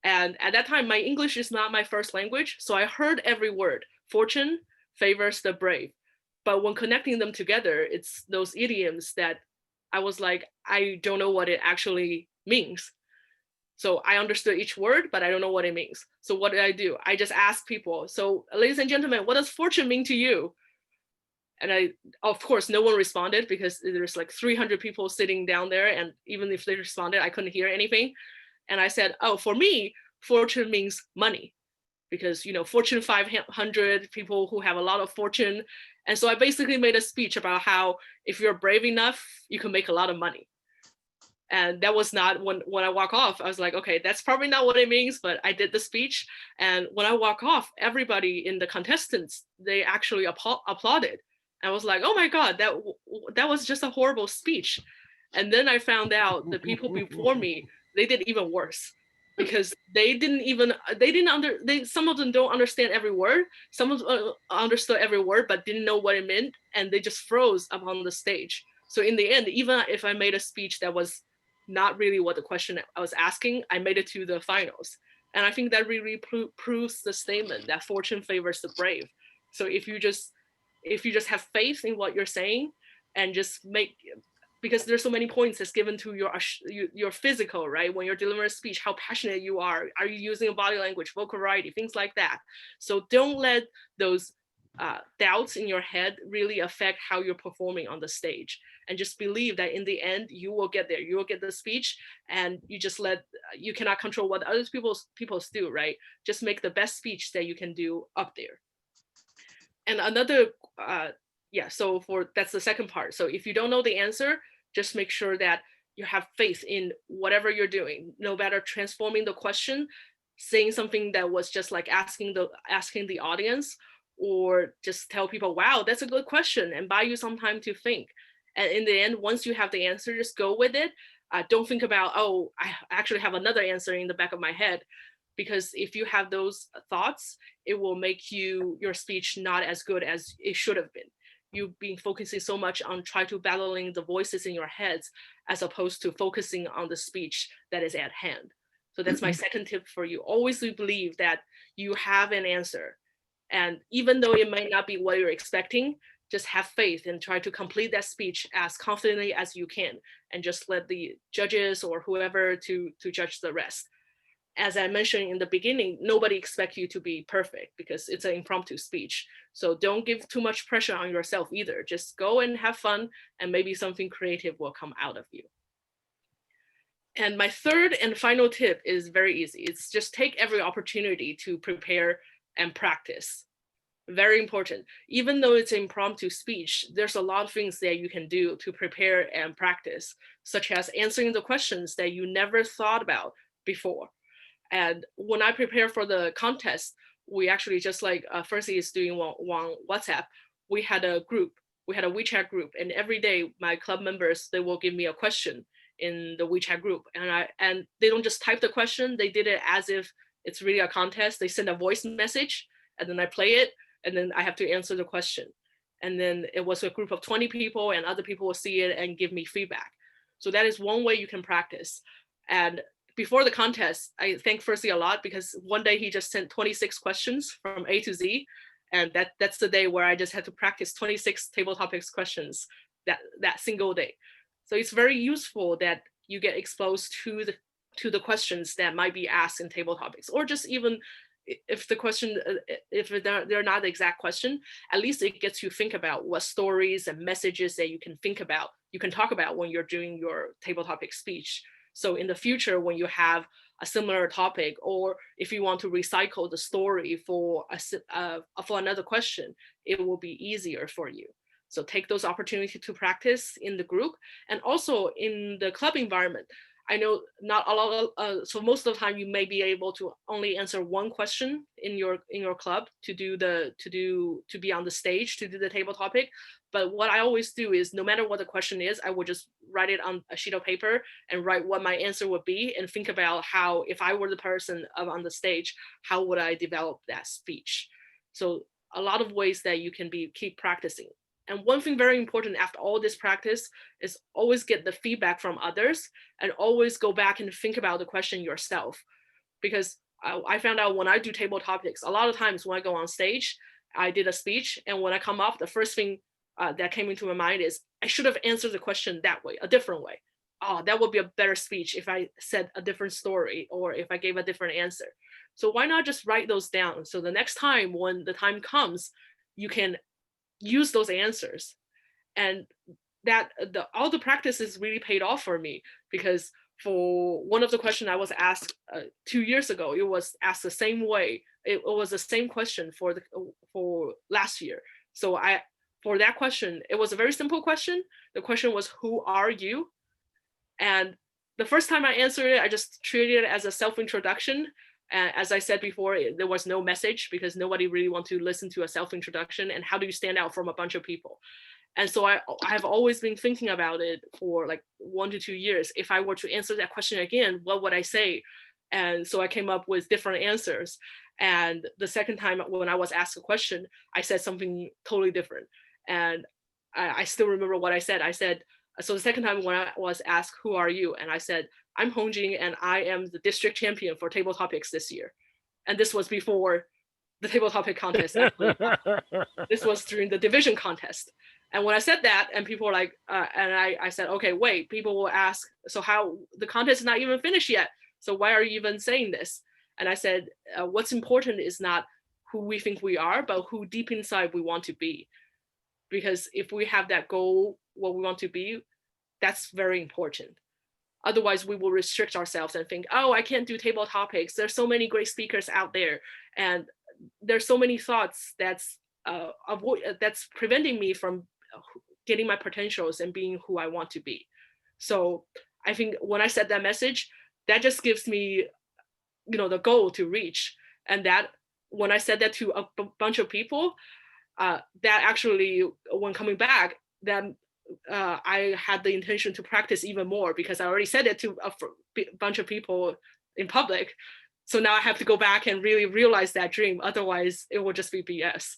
And at that time, my English is not my first language. So I heard every word, fortune favors the brave. But when connecting them together, it's those idioms that I was like, I don't know what it actually means. So I understood each word, but I don't know what it means. So what did I do? I just asked people, so ladies and gentlemen, what does fortune mean to you? And of course, no one responded, because there's like 300 people sitting down there. And even if they responded, I couldn't hear anything. And I said, oh, for me, fortune means money, because, you know, Fortune 500, people who have a lot of fortune. And so I basically made a speech about how if you're brave enough, you can make a lot of money. And that was not, when I walk off, I was like, okay, that's probably not what it means, but I did the speech. And when I walk off, everybody in the contestants, they actually applauded. I was like, oh my God, that was just a horrible speech. And then I found out the people before me, they did even worse, because some of them don't understand every word. Some of them understood every word, but didn't know what it meant. And they just froze up on the stage. So in the end, even if I made a speech that was not really what the question I was asking, I made it to the finals. And I think that really proves the statement that fortune favors the brave. So if you just have faith in what you're saying, and just because there's so many points that's given to your physical, right? When you're delivering a speech, how passionate you are you using a body language, vocal variety, things like that. So don't let those doubts in your head really affect how you're performing on the stage, and just believe that in the end you will get there. You will get the speech, and you cannot control what other people do, right? Just make the best speech that you can do up there. And another, that's the second part. So if you don't know the answer, just make sure that you have faith in whatever you're doing, no matter transforming the question, saying something that was just like asking the audience, or just tell people, wow, that's a good question, and buy you some time to think. And in the end, once you have the answer, just go with it. Don't think about, oh, I actually have another answer in the back of my head. Because if you have those thoughts, it will make your speech not as good as it should have been. You've been focusing so much on trying to battling the voices in your heads, as opposed to focusing on the speech that is at hand. So that's my second tip for you. Always believe that you have an answer. And even though it might not be what you're expecting, just have faith and try to complete that speech as confidently as you can, and just let the judges or whoever to judge the rest. As I mentioned in the beginning, nobody expects you to be perfect, because it's an impromptu speech. So don't give too much pressure on yourself either. Just go and have fun, and maybe something creative will come out of you. And my third and final tip is very easy. It's just take every opportunity to prepare and practice. Very important. Even though it's an impromptu speech, there's a lot of things that you can do to prepare and practice, such as answering the questions that you never thought about before. And when I prepare for the contest, we actually just like Firstly is doing one WhatsApp. We had a group, we had a WeChat group, and every day my club members, they will give me a question in the WeChat group, and they don't just type the question, they did it as if it's really a contest. They send a voice message and then I play it and then I have to answer the question. And then it was a group of 20 people and other people will see it and give me feedback. So that is one way you can practice. And before the contest, I thank Firstly a lot because one day he just sent 26 questions from A to Z. And that's the day where I just had to practice 26 table topics questions that single day. So it's very useful that you get exposed to the questions that might be asked in table topics, or just even if the question, if they're not the exact question, at least it gets you think about what stories and messages that you can think about, you can talk about when you're doing your table topic speech. So in the future, when you have a similar topic, or if you want to recycle the story for another question, it will be easier for you. So take those opportunities to practice in the group and also in the club environment. I know not a lot of, so most of the time you may be able to only answer one question in your club to be on the stage to do the table topic. But what I always do is no matter what the question is, I will just write it on a sheet of paper and write what my answer would be and think about how, if I were the person on the stage, how would I develop that speech? So a lot of ways that you can keep practicing. And one thing very important after all this practice is always get the feedback from others and always go back and think about the question yourself. Because I found out when I do table topics, a lot of times when I go on stage, I did a speech, and when I come off, the first thing that came into my mind is I should have answered the question that way, a different way. Oh, that would be a better speech if I said a different story or if I gave a different answer. So why not just write those down? So the next time when the time comes, you can use those answers. And that all the practices really paid off for me, because for one of the questions I was asked 2 years ago, it was asked the same way. It was the same question for last year. So for that question, it was a very simple question. The question was, who are you? And the first time I answered it, I just treated it as a self-introduction. As I said before, there was no message because nobody really wants to listen to a self-introduction. And how do you stand out from a bunch of people? And so I have always been thinking about it for like 1 to 2 years. If I were to answer that question again, what would I say? And so I came up with different answers. And the second time when I was asked a question, I said something totally different. And I still remember what I said. I said, so the second time when I was asked, who are you? And I said, I'm Hongjing and I am the district champion for table topics this year. And this was before the table topic contest. This was during the division contest. And when I said that, and people were like, and I said, okay, wait, people will ask, so how the contest is not even finished yet. So why are you even saying this? And I said, what's important is not who we think we are, but who deep inside we want to be. Because if we have that goal, what we want to be, that's very important. Otherwise, we will restrict ourselves and think, oh, I can't do table topics. There's so many great speakers out there. And there's so many thoughts that's preventing me from getting my potentials and being who I want to be. So I think when I said that message, that just gives me, the goal to reach. And that when I said that to a bunch of people, that actually, when coming back, then I had the intention to practice even more because I already said it to a bunch of people in public. So now I have to go back and really realize that dream. Otherwise, it will just be BS.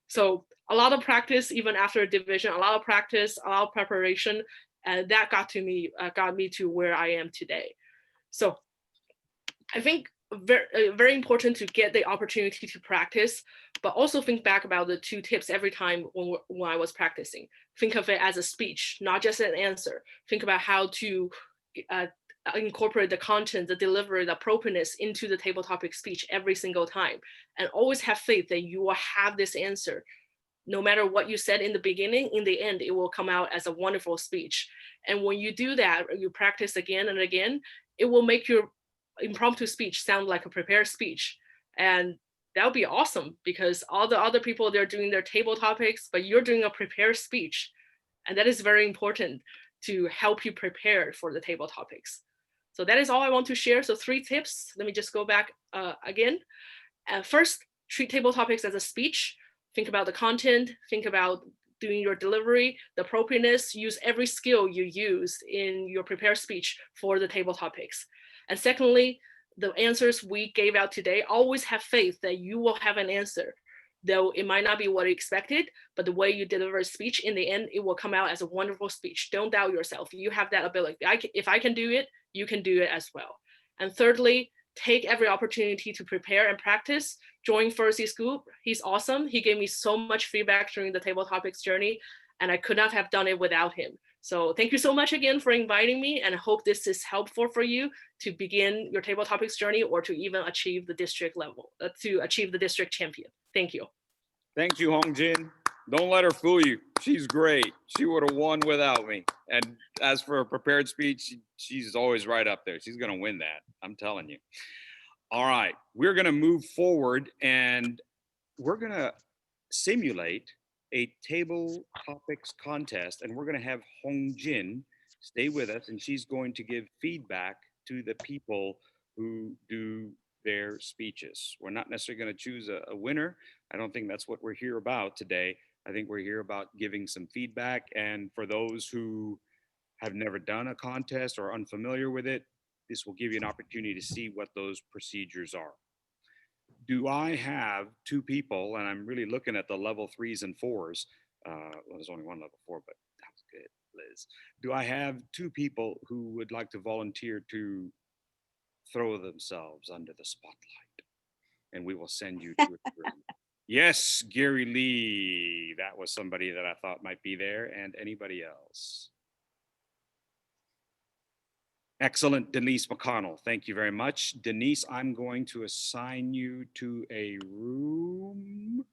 So a lot of practice, even after a division, a lot of practice, a lot of preparation, and that got me to where I am today. So I think very important to get the opportunity to practice, but also think back about the 2 tips every time when I was practicing. Think of it as a speech, not just an answer. Think about how to incorporate the content, the delivery, the appropriateness into the table topic speech every single time. And always have faith that you will have this answer. No matter what you said in the beginning, in the end, it will come out as a wonderful speech. And when you do that, you practice again and again, it will make your impromptu speech sound like a prepared speech. And that would be awesome because all the other people, they're doing their table topics, but you're doing a prepared speech. And that is very important to help you prepare for the table topics. So that is all I want to share. So 3 tips. Let me just go back again. First, treat table topics as a speech. Think about the content, think about doing your delivery, the appropriateness, use every skill you use in your prepared speech for the table topics. And secondly, the answers we gave out today, always have faith that you will have an answer. Though it might not be what you expected, but the way you deliver a speech, in the end, it will come out as a wonderful speech. Don't doubt yourself. You have that ability. If I can do it, you can do it as well. And thirdly, take every opportunity to prepare and practice. Join Fercy's group. He's awesome. He gave me so much feedback during the table topics journey, and I could not have done it without him. So thank you so much again for inviting me, and I hope this is helpful for you to begin your table topics journey or to even achieve the district level, to achieve the district champion. Thank you. Thank you, Hongjin. Don't let her fool you. She's great. She would have won without me. And as for a prepared speech, she's always right up there. She's going to win that. I'm telling you. All right. We're going to move forward and we're going to simulate a table topics contest. And we're going to have Hongjin stay with us, and she's going to give feedback to the people who do their speeches. We're not necessarily going to choose a winner. I don't think that's what we're here about today. I think we're here about giving some feedback. And for those who have never done a contest or unfamiliar with it, this will give you an opportunity to see what those procedures are. Do I have two people, and I'm really looking at the level 3s and 4s. Well, there's only one level 4, but that was good, Liz. Do I have two people who would like to volunteer to throw themselves under the spotlight? And we will send you to a room. Yes, Gary Lee. That was somebody that I thought might be there. And anybody else? Excellent, Denise McConnell. Thank you very much. Denise, I'm going to assign you to a room.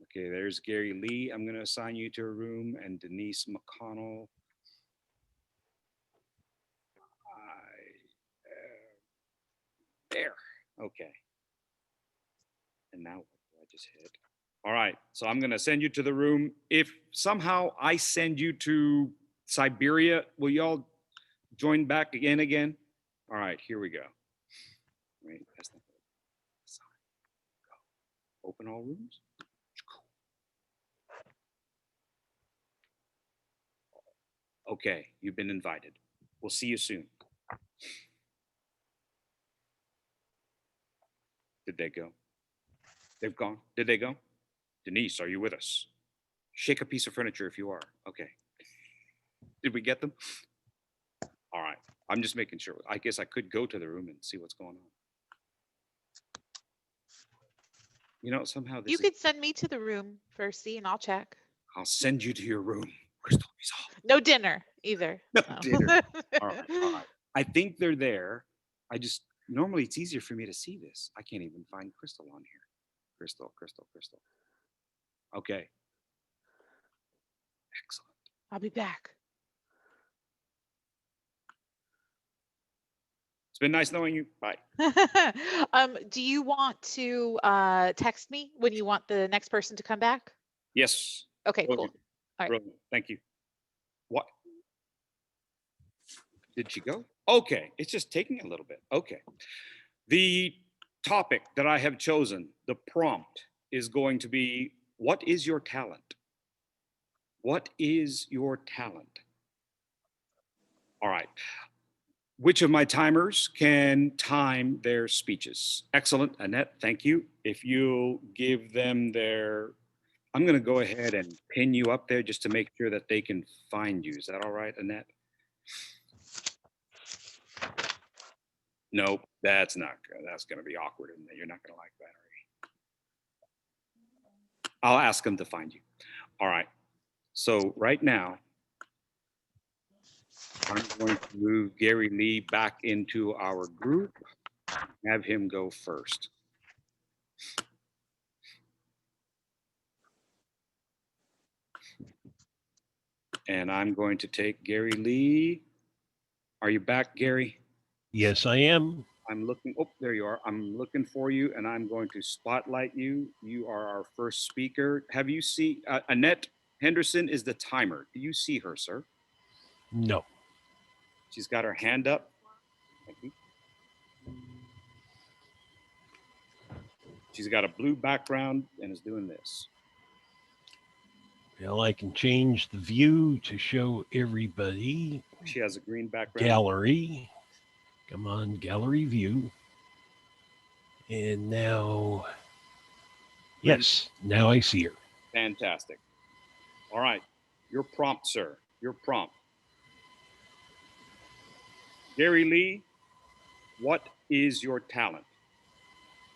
Okay, there's Gary Lee. I'm going to assign you to a room, and Denise McConnell. There. Okay. And now what do I just hit? All right. So I'm going to send you to the room. If somehow I send you to Siberia, will y'all join back again? All right. Here we go. Wait, that's not good. Go. Open all rooms. Okay. You've been invited. We'll see you soon. Did they go? They've gone. Did they go? Denise, are you with us? Shake a piece of furniture if you are. Okay. Did we get them? All right. I'm just making sure. I guess I could go to the room and see what's going on. You know, somehow this You could send me to the room, Percy, and I'll check. I'll send you to your room. Crystal, no dinner either. No dinner. All right. All right. I think they're there. Normally it's easier for me to see this. I can't even find Crystal on here. Crystal. Okay. Excellent. I'll be back. It's been nice knowing you. Bye. Do you want to text me when you want the next person to come back? Yes. Okay, cool. All right. Brilliant. Thank you. What? Did she go? Okay, it's just taking a little bit. Okay. The topic that I have chosen, the prompt, is going to be, what is your talent? What is your talent? All right. Which of my timers can time their speeches? Excellent, Annette, thank you. If you'll give them their, I'm gonna go ahead and pin you up there just to make sure that they can find you. Is that all right, Annette? Nope, that's not good. That's gonna be awkward, and you're not gonna like that, are you? I'll ask them to find you. All right, so right now, I'm going to move Gary Lee back into our group, have him go first. And I'm going to take Gary Lee. Are you back, Gary? Yes, I am. I'm looking, oh, there you are. I'm looking for you, and I'm going to spotlight you. You are our first speaker. Have you seen, Annette Henderson is the timer. Do you see her, sir? No. She's got her hand up. Thank you. She's got a blue background and is doing this. Well, I can change the view to show everybody. She has a green background. Gallery. Come on, gallery view. And now, yes, now I see her. Fantastic. All right. Your prompt, sir. Your prompt. Gary Lee, what is your talent?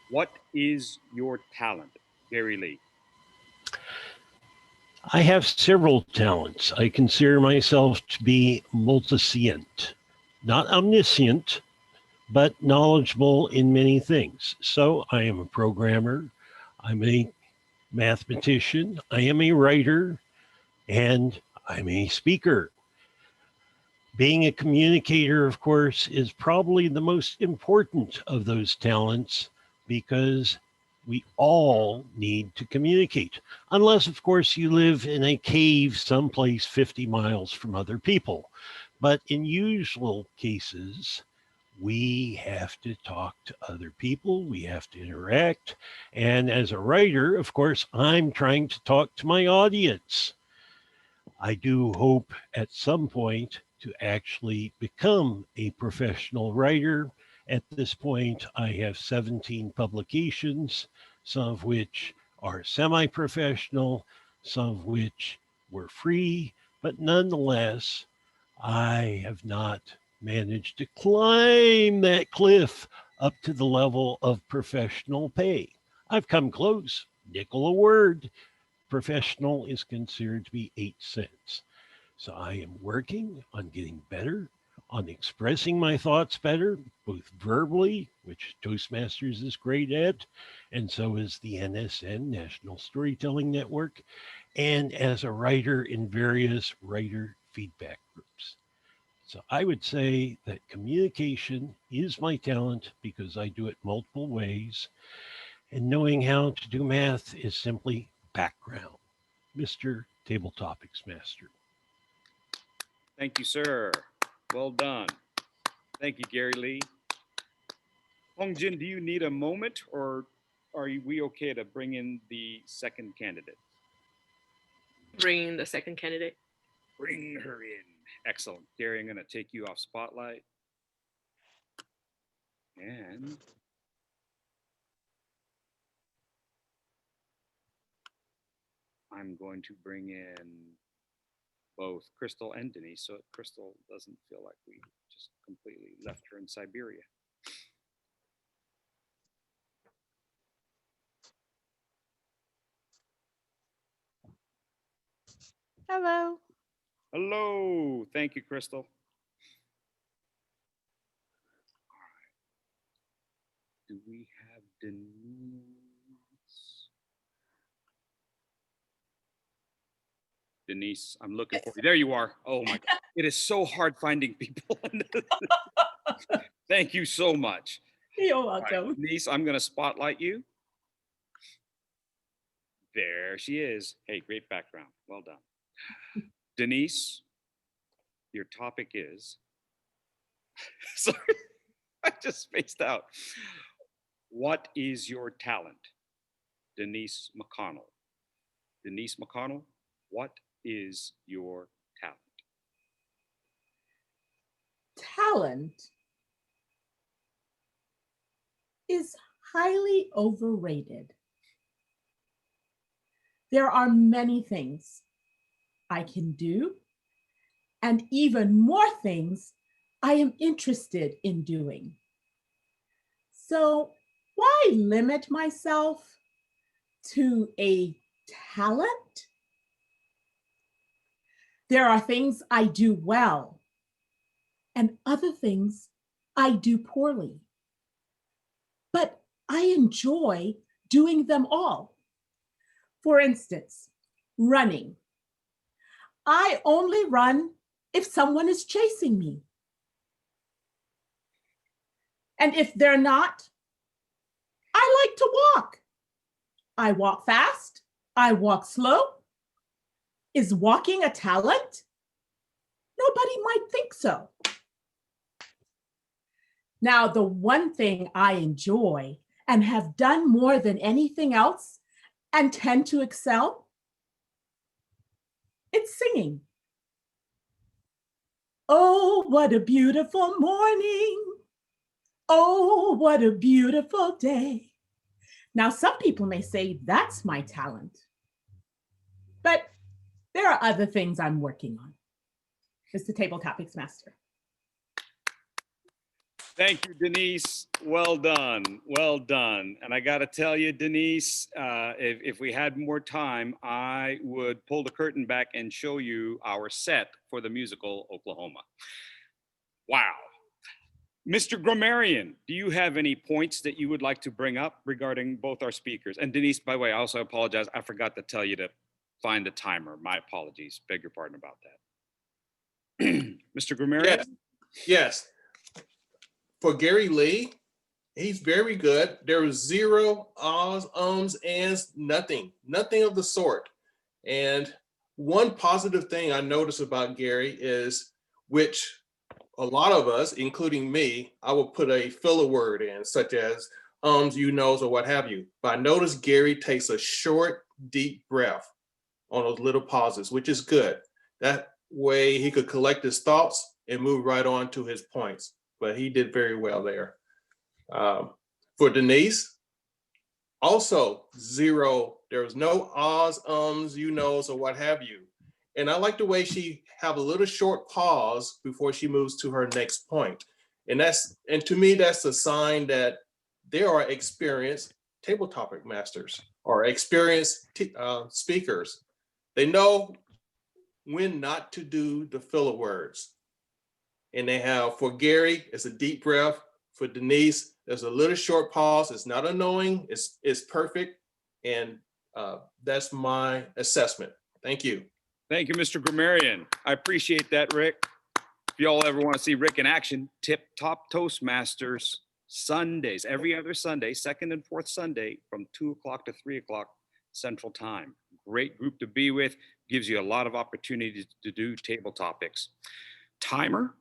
What is your talent, Gary Lee? I have several talents. I consider myself to be multiscient, not omniscient, but knowledgeable in many things. So I am a programmer, I'm a mathematician, I am a writer, and I'm a speaker. Being a communicator, of course, is probably the most important of those talents because we all need to communicate. Unless, of course, you live in a cave someplace 50 miles from other people. But in usual cases, we have to talk to other people. We have to interact. And as a writer, of course, I'm trying to talk to my audience. I do hope at some point to actually become a professional writer. At this point, I have 17 publications, some of which are semi-professional, some of which were free, but nonetheless, I have not managed to climb that cliff up to the level of professional pay. I've come close, nickel a word. Professional is considered to be 8 cents. So I am working on getting better, on expressing my thoughts better, both verbally, which Toastmasters is great at, and so is the NSN, National Storytelling Network, and as a writer in various writer feedback groups. So I would say that communication is my talent because I do it multiple ways, and knowing how to do math is simply background. Mr. Table Topics Master. Thank you, sir. Well done. Thank you, Gary Lee. Hongjin, do you need a moment or are we okay to bring in the second candidate? Bring in the second candidate. Bring her in. Excellent. Gary, I'm going to take you off spotlight. And I'm going to bring in both Crystal and Denise, so Crystal doesn't feel like we just completely left her in Siberia. Hello. Hello. Thank you, Crystal. All right. Do we have Denise? Denise, I'm looking for you. There you are. Oh my God. It is so hard finding people. Thank you so much. You're All right, welcome. Denise, I'm going to spotlight you. There she is. Hey, great background. Well done. Denise, your topic is, sorry, I just spaced out. What is your talent? Denise McConnell. Denise McConnell, what is your talent? Talent is highly overrated. There are many things I can do, and even more things I am interested in doing. So why limit myself to a talent? There are things I do well, and other things I do poorly. But I enjoy doing them all. For instance, running. I only run if someone is chasing me. And if they're not, I like to walk. I walk fast. I walk slow. Is walking a talent? Nobody might think so. Now, the one thing I enjoy and have done more than anything else and tend to excel? It's singing. Oh, what a beautiful morning. Oh, what a beautiful day. Now, some people may say that's my talent, but there are other things I'm working on. Mr. Table Topics Master. Thank you, Denise. Well done. Well done. And I got to tell you, Denise, if we had more time, I would pull the curtain back and show you our set for the musical Oklahoma. Wow. Mr. Grammarian, do you have any points that you would like to bring up regarding both our speakers? And Denise, by the way, I also apologize. I forgot to tell you to find the timer. My apologies. Beg your pardon about that. Mr. Grammarian? Yes. For Gary Lee, he's very good. There was zero ahs, ums, ands, nothing of the sort. And one positive thing I noticed about Gary is, which a lot of us, including me, I will put a filler word in, such as you knows, or what have you. But I noticed Gary takes a short, deep breath on those little pauses, which is good. That way he could collect his thoughts and move right on to his points. But he did very well there. For Denise, also zero. There was no ahs, ums, you knows, or what have you. And I like the way she have a little short pause before she moves to her next point. And to me, that's a sign that there are experienced table topic masters or experienced speakers. They know when not to do the filler words. And they have, for Gary, it's a deep breath. For Denise, there's a little short pause. It's not annoying, it's perfect. And that's my assessment. Thank you. Thank you, Mr. Grammarian. I appreciate that, Rick. If y'all ever want to see Rick in action, Tip Top Toastmasters, Sundays, every other Sunday, second and fourth Sunday from 2 o'clock to 3 o'clock Central Time. Great group to be with, gives you a lot of opportunities to do table topics. Timer,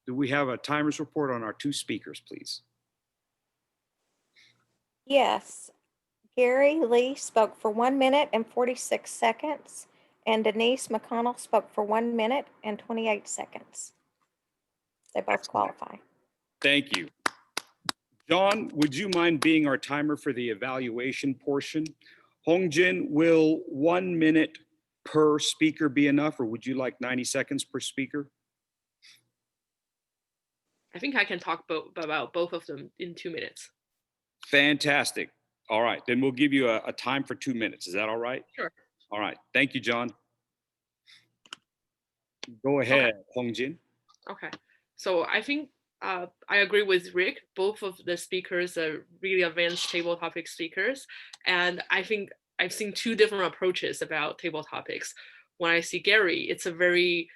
do we have a timer's report on our two speakers, please? Yes. Gary Lee spoke for 1 minute and 46 seconds, and Denise McConnell spoke for 1 minute and 28 seconds. They both qualify. Thank you. John, would you mind being our timer for the evaluation portion? Hongjin, will 1 minute per speaker be enough, or would you like 90 seconds per speaker? I think I can talk about both of them in 2 minutes. Fantastic. All right, then we'll give you a time for 2 minutes. Is that all right? Sure. All right, thank you, John. Go ahead, Hongjin. Okay, so I think I agree with Rick. Both of the speakers are really advanced table topic speakers. And I think I've seen two different approaches about table topics. When I see Gary, it's a very,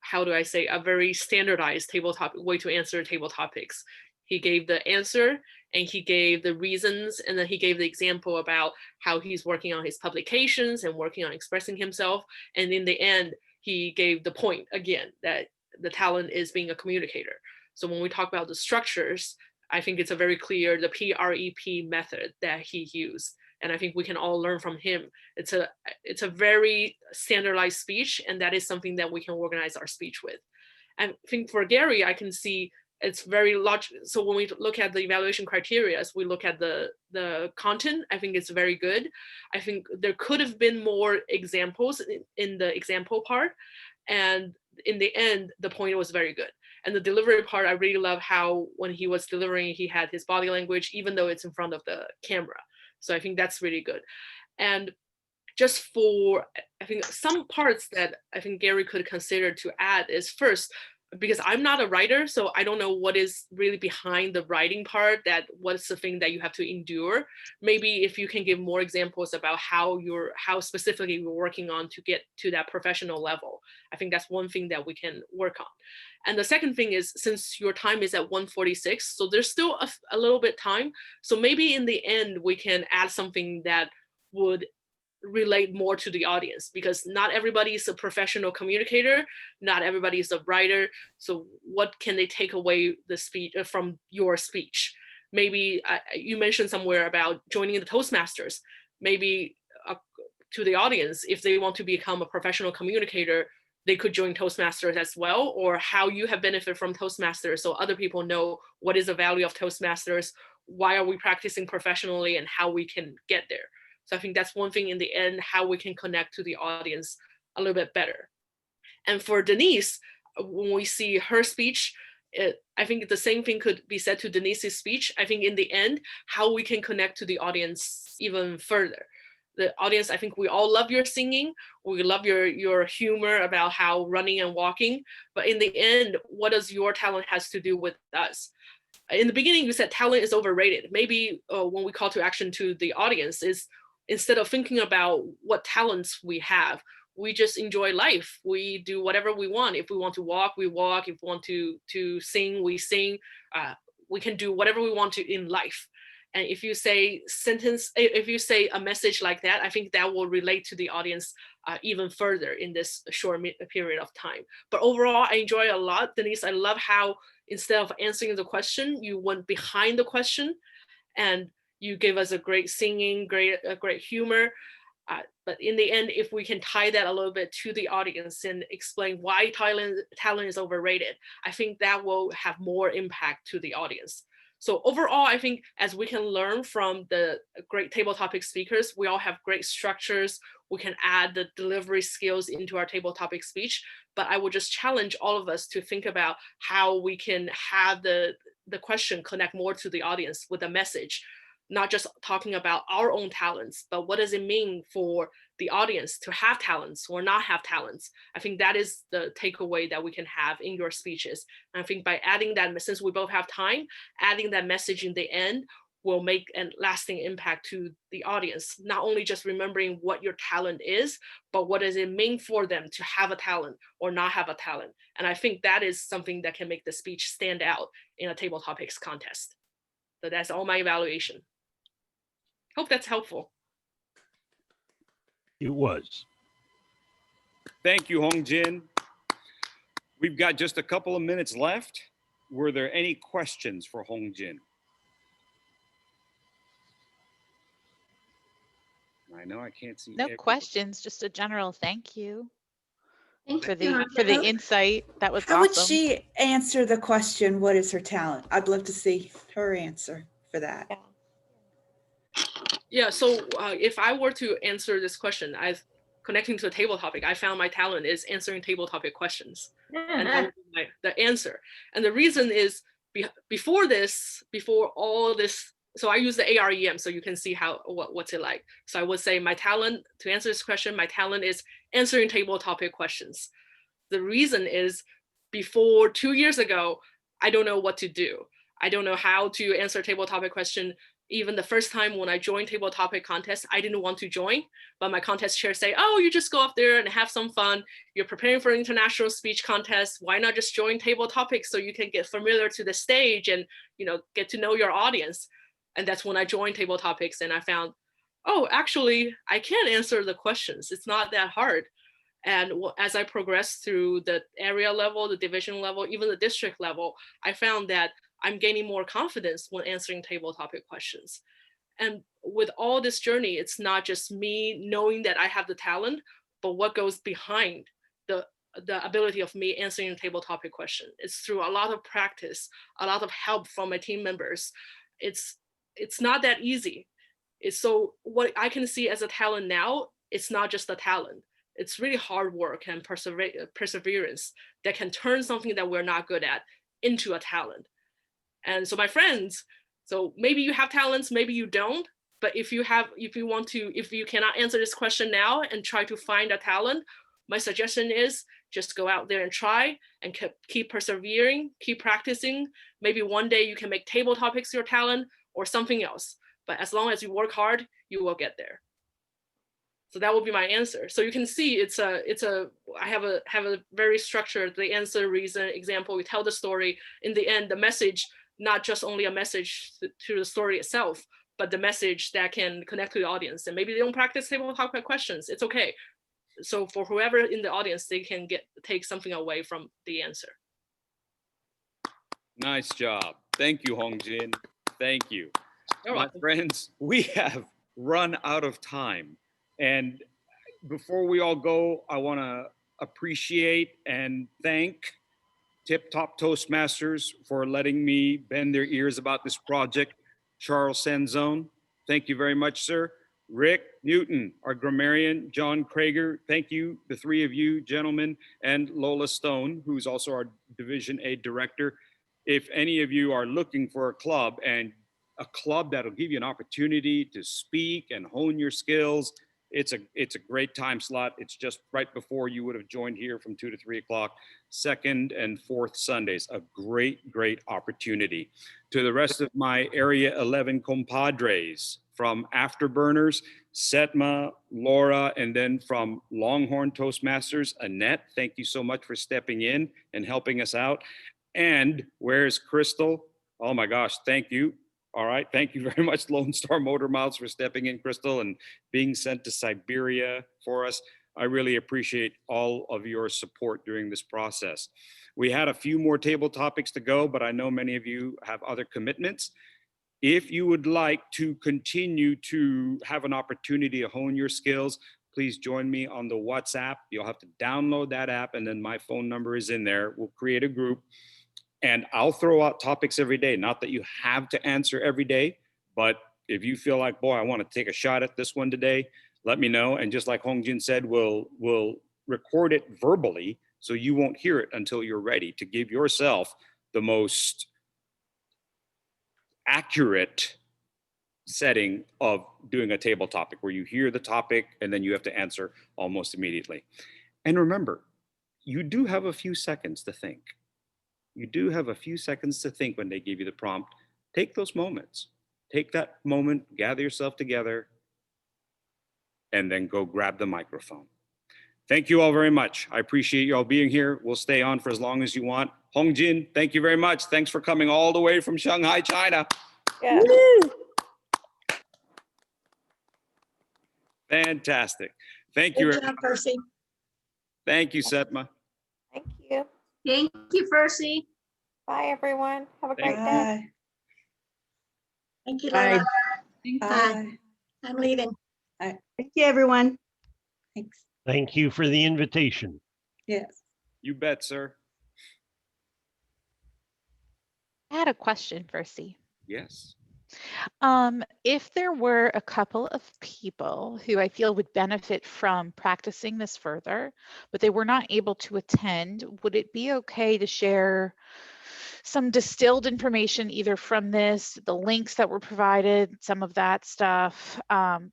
how do I say, a very standardized table topic way to answer table topics. He gave the answer and he gave the reasons, and then he gave the example about how he's working on his publications and working on expressing himself. And in the end, he gave the point again that the talent is being a communicator. So when we talk about the structures, I think it's a very clear, the PREP method that he used. And I think we can all learn from him. It's a very standardized speech, and that is something that we can organize our speech with. And I think for Gary, I can see it's very large. So when we look at the evaluation criteria, we look at the content, I think it's very good. I think there could have been more examples in the example part. And in the end, the point was very good. And the delivery part, I really love how when he was delivering, he had his body language, even though it's in front of the camera. So I think that's really good. And just for, I think some parts that I think Gary could consider to add is first, because I'm not a writer, so I don't know what is really behind the writing part, that what's the thing that you have to endure. Maybe if you can give more examples about how specifically you're working on to get to that professional level. I think that's one thing that we can work on. And the second thing is, since your time is at 1:46, so there's still a little bit time. So maybe in the end, we can add something that would relate more to the audience, because not everybody is a professional communicator, not everybody is a writer. So what can they take away the speech from your speech? maybe you mentioned somewhere about joining the Toastmasters. Maybe to the audience, if they want to become a professional communicator, they could join Toastmasters as well, or how you have benefited from Toastmasters so other people know what is the value of Toastmasters, why are we practicing professionally, and how we can get there. So I think that's one thing in the end, how we can connect to the audience a little bit better. And for Denise, when we see her speech, I think the same thing could be said to Denise's speech. I think in the end, how we can connect to the audience even further. The audience, I think we all love your singing. We love your humor about how running and walking. But in the end, what does your talent has to do with us? In the beginning, you said talent is overrated. Maybe when we call to action to the audience is, instead of thinking about what talents we have, we just enjoy life. We do whatever we want. If we want to walk, we walk. If we want to sing, we sing. We can do whatever we want to in life. And if you say a message like that, I think that will relate to the audience even further in this short period of time. But overall, I enjoy a lot. Denise, I love how instead of answering the question, you went behind the question and you gave us a great singing, great humor. But in the end, if we can tie that a little bit to the audience and explain why talent is overrated, I think that will have more impact to the audience. So overall, I think as we can learn from the great table topic speakers, we all have great structures. We can add the delivery skills into our table topic speech. But I would just challenge all of us to think about how we can have the question connect more to the audience with a message, not just talking about our own talents, but what does it mean for the audience to have talents or not have talents? I think that is the takeaway that we can have in your speeches. And I think by adding that, since we both have time, adding that message in the end will make a lasting impact to the audience, not only just remembering what your talent is, but what does it mean for them to have a talent or not have a talent. And I think that is something that can make the speech stand out in a table topics contest. So that's all my evaluation. Hope that's helpful. It was. Thank you, Hong Jin. We've got just a couple of minutes left. Were there any questions for Hong Jin? I know I can't see. No questions, just a general thank you for you. the insight. That was How awesome. would she answer the question, what is her talent? I'd love to see her answer for that. Yeah, so if I were to answer this question, connecting to the table topic, I found my talent is answering table topic questions. And that would be the answer. And the reason is before all this, so I use the AREM so you can see what's it like. So I would say my talent, to answer this question, my talent is answering table topic questions. The reason is before 2 years ago, I don't know what to do. I don't know how to answer table topic question. Even the first time when I joined table topic contest, I didn't want to join, but my contest chair say, oh, you just go up there and have some fun. You're preparing for an international speech contest. Why not just join table topics so you can get familiar to the stage and get to know your audience? And that's when I joined table topics and I found, oh, actually, I can answer the questions. It's not that hard. And as I progressed through the area level, the division level, even the district level, I found that I'm gaining more confidence when answering table topic questions. And with all this journey, it's not just me knowing that I have the talent, but what goes behind the ability of me answering a table topic question. It's through a lot of practice, a lot of help from my team members. It's not that easy. So what I can see as a talent now, it's not just a talent. It's really hard work and perseverance that can turn something that we're not good at into a talent. And so my friends, so maybe you have talents, maybe you don't, but if you cannot answer this question now and try to find a talent, my suggestion is just go out there and try and keep persevering, keep practicing. Maybe one day you can make table topics your talent or something else. But as long as you work hard, you will get there. So that will be my answer. So you can see I have a very structured, the answer, reason, example, we tell the story. In the end, the message, not just only a message to the story itself, but the message that can connect to the audience. And maybe they don't practice table topic questions, it's okay. So for whoever in the audience, they can take something away from the answer. Nice job. Thank you, Hong Jin. Thank you. You're My welcome. friends, we have run out of time. And before we all go, I want to appreciate and thank Tip Top Toastmasters for letting me bend their ears about this project. Charles Sanzone, thank you very much, sir. Rick Newton, our grammarian, John Krager, thank you, the three of you gentlemen, and Lola Stone, who's also our Division A director. If any of you are looking for a club, and a club that'll give you an opportunity to speak and hone your skills, it's a great time slot. It's just right before you would have joined here from 2 to 3 o'clock, second and fourth Sundays. A great opportunity. To the rest of my Area 11 compadres, from Afterburners, Setma, Laura, and then from Longhorn Toastmasters, Annette, thank you so much for stepping in and helping us out. And where's Crystal? Oh my gosh, thank you. All right, thank you very much, Lone Star Motor Mouths, for stepping in, Crystal, and being sent to Siberia for us. I really appreciate all of your support during this process. We had a few more table topics to go, but I know many of you have other commitments. If you would like to continue to have an opportunity to hone your skills, please join me on the WhatsApp. You'll have to download that app, and then my phone number is in there. We'll create a group, and I'll throw out topics every day. Not that you have to answer every day, but if you feel like, boy, I want to take a shot at this one today, let me know. And just like Hongjin said, we'll record it verbally, so you won't hear it until you're ready to give yourself the most accurate setting of doing a table topic, where you hear the topic and then you have to answer almost immediately. And remember, you do have a few seconds to think. You do have a few seconds to think when they give you the prompt. Take those moments. Take that moment, gather yourself together, and then go grab the microphone. Thank you all very much. I appreciate you all being here. We'll stay on for as long as you want. Hongjin, thank you very much. Thanks for coming all the way from Shanghai, China. Yeah. Fantastic. Thank you. Good job, Percy. Thank you, Setma. Thank you. Thank you, Percy. Bye, everyone. Have a great day. Bye. Thank you, Bye. Lola. Bye. I'm leaving. Thank you, everyone. Thanks. Thank you for the invitation. Yes. You bet, sir. I had a question, Percy. Yes. If there were a couple of people who I feel would benefit from practicing this further, but they were not able to attend, would it be okay to share some distilled information either from this, the links that were provided, some of that stuff,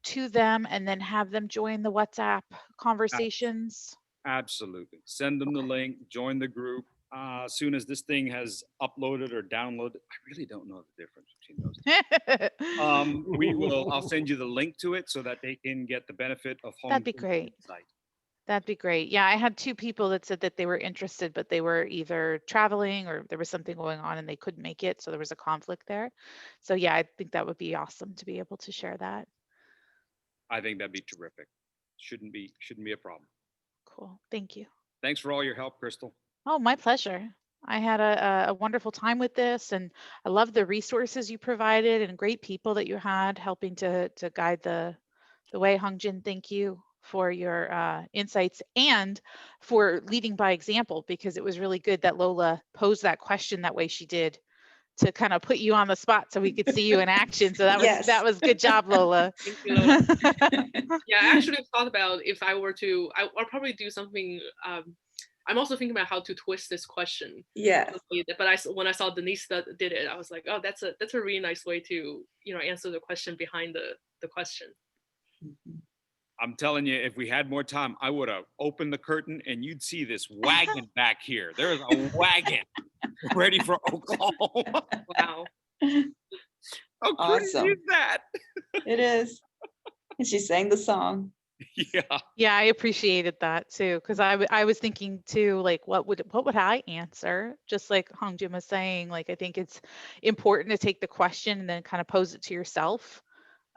to them, and then have them join the WhatsApp conversations? Absolutely. Send them the link, join the group. As soon as this thing has uploaded or downloaded, I really don't know the difference between those. I'll send you the link to it so that they can get the benefit of home. That'd be great. That'd be great. Yeah, I had 2 people that said that they were interested, but they were either traveling or there was something going on and they couldn't make it. So there was a conflict there. So yeah, I think that would be awesome to be able to share that. I think that'd be terrific. Shouldn't be a problem. Cool. Thank you. Thanks for all your help, Crystal. Oh, my pleasure. I had a wonderful time with this, and I love the resources you provided and great people that you had helping to guide the way. Hongjin, thank you for your insights and for leading by example, because it was really good that Lola posed that question that way she did, to kind of put you on the spot so we could see you in action. So that was Yes. that was good job, Lola. Thank you, Lola. Yeah, I actually thought about if I were to, I'll probably do something. I'm also thinking about how to twist this question. Yeah. But when I saw Denise that did it, I was like, oh, that's a really nice way to, answer the question behind the question. I'm telling you, if we had more time, I would have opened the curtain and you'd see this wagon back here. There's a wagon ready for Oklahoma. Wow. How crazy Awesome. is that? It is. And she sang the song. Yeah. Yeah, I appreciated that too, because I was thinking too, like, what would I answer? Just like Hongjin was saying, like, I think it's important to take the question and then kind of pose it to yourself,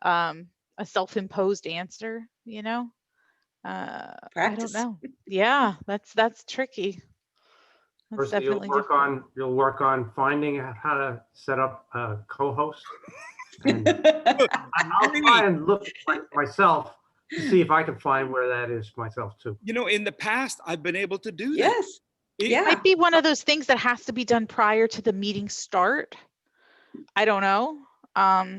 a self-imposed answer, I Practice. don't know. Yeah, that's tricky. First, definitely you'll work on finding how to set up a co-host. And I'll try and look myself to see if I can find where that is myself too. You know, in the past, I've been able to do that. Yes. It might be one of those things that has to be done prior to the meeting start. I don't know. I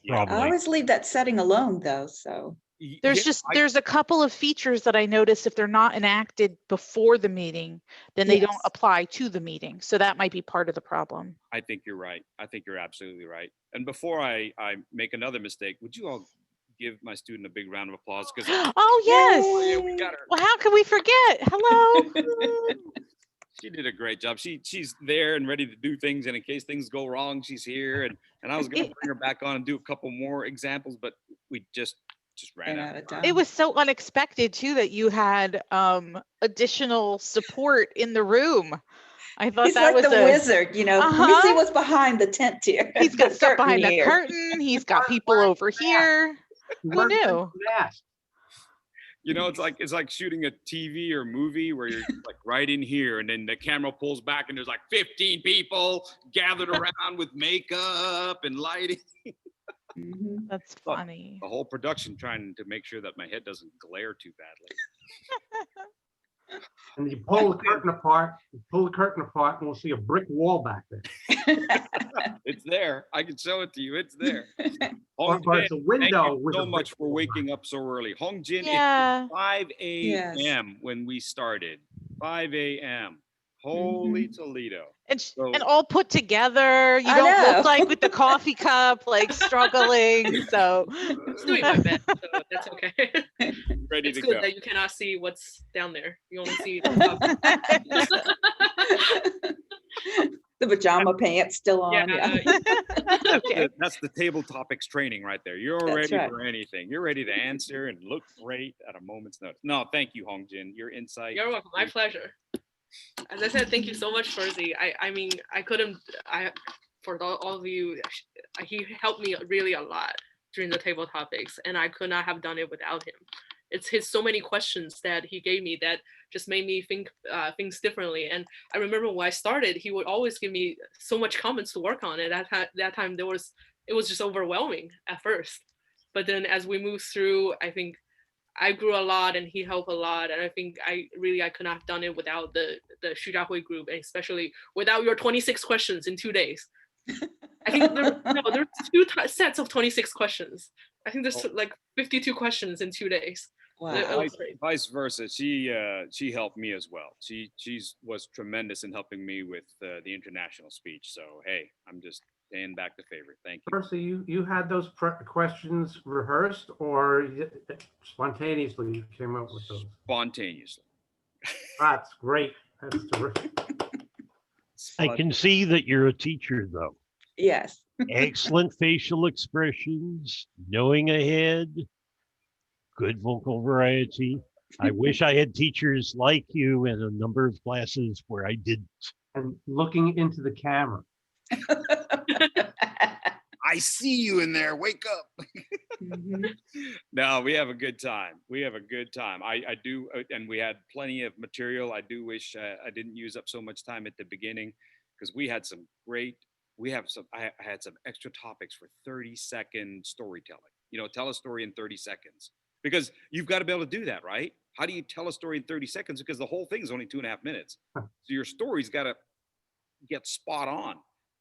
always leave that setting alone though, so. There's a couple of features that I notice if they're not enacted before the meeting, then they don't apply to the meeting. So that might be part of the problem. I think you're right. I think you're absolutely right. And before I make another mistake, would you all give my student a big round of applause? Because oh yes. Yeah, we got her. Well, how can we forget? Hello. She did a great job. She's there and ready to do things, and in case things go wrong, she's here. And I was going to bring her back on and do a couple more examples, but we just ran out of time. It was so unexpected too that you had additional support in the room. I thought He's that like was the wizard, you know. Let me see what's behind the tent here. He's got stuff behind the here. curtain. He's got people over here. Who knew? You know, it's like shooting a TV or movie where you're like right in here, and then the camera pulls back, and there's like 15 people gathered around with makeup and lighting. That's funny. The whole production trying to make sure that my head doesn't glare too badly. And you pull the curtain apart, and we'll see a brick wall back there. It's there. I can show it to you. It's there. Or it's a window thank you with so a much brick for wall. waking up so early. Hong Jin, Yeah. it's 5 Yes. a.m. when we started. 5 a.m. Holy Toledo. And all put together. You I don't know. look like with the coffee cup, like struggling. So I'm just doing my best, so that's okay. Ready It's to good go. that you cannot see what's down there. You only see the top. The pajama pants still on. Yeah. Okay. That's the table topics training right there. You're That's ready right. for anything. You're ready to answer and look great at a moment's notice. No, thank you, Hong Jin. Your insight. You're welcome. My pleasure. As I said, thank you so much, Percy. I mean, for all of you, he helped me really a lot during the table topics, and I could not have done it without him. It's his so many questions that he gave me that just made me think things differently. And I remember when I started, he would always give me so much comments to work on. And at that time, it was just overwhelming at first. But then as we moved through, I think I grew a lot and he helped a lot. And I think I could not have done it without the Shujiahui group, and especially without your 26 questions in 2 days. I think there's two sets of 26 questions. I think there's like 52 questions in 2 days. Wow. Vice versa. She helped me as well. She was tremendous in helping me with the international speech. So hey, I'm just paying back the favor. Thank you. Percy, you had those questions rehearsed, or spontaneously you came up with those? Spontaneously. That's great. That's terrific. I can see that you're a teacher, though. Yes. Excellent facial expressions, knowing ahead, good vocal variety. I wish I had teachers like you in a number of classes where I didn't. And looking into the camera. I see you in there. Wake up. No, we have a good time. We have a good time. I do, and we had plenty of material. I do wish I didn't use up so much time at the beginning, because we had some great. I had some extra topics for 30-second storytelling. You know, tell a story in 30 seconds, because you've got to be able to do that, right? How do you tell a story in 30 seconds? Because the whole thing is only 2.5 minutes. So your story's got to get spot on.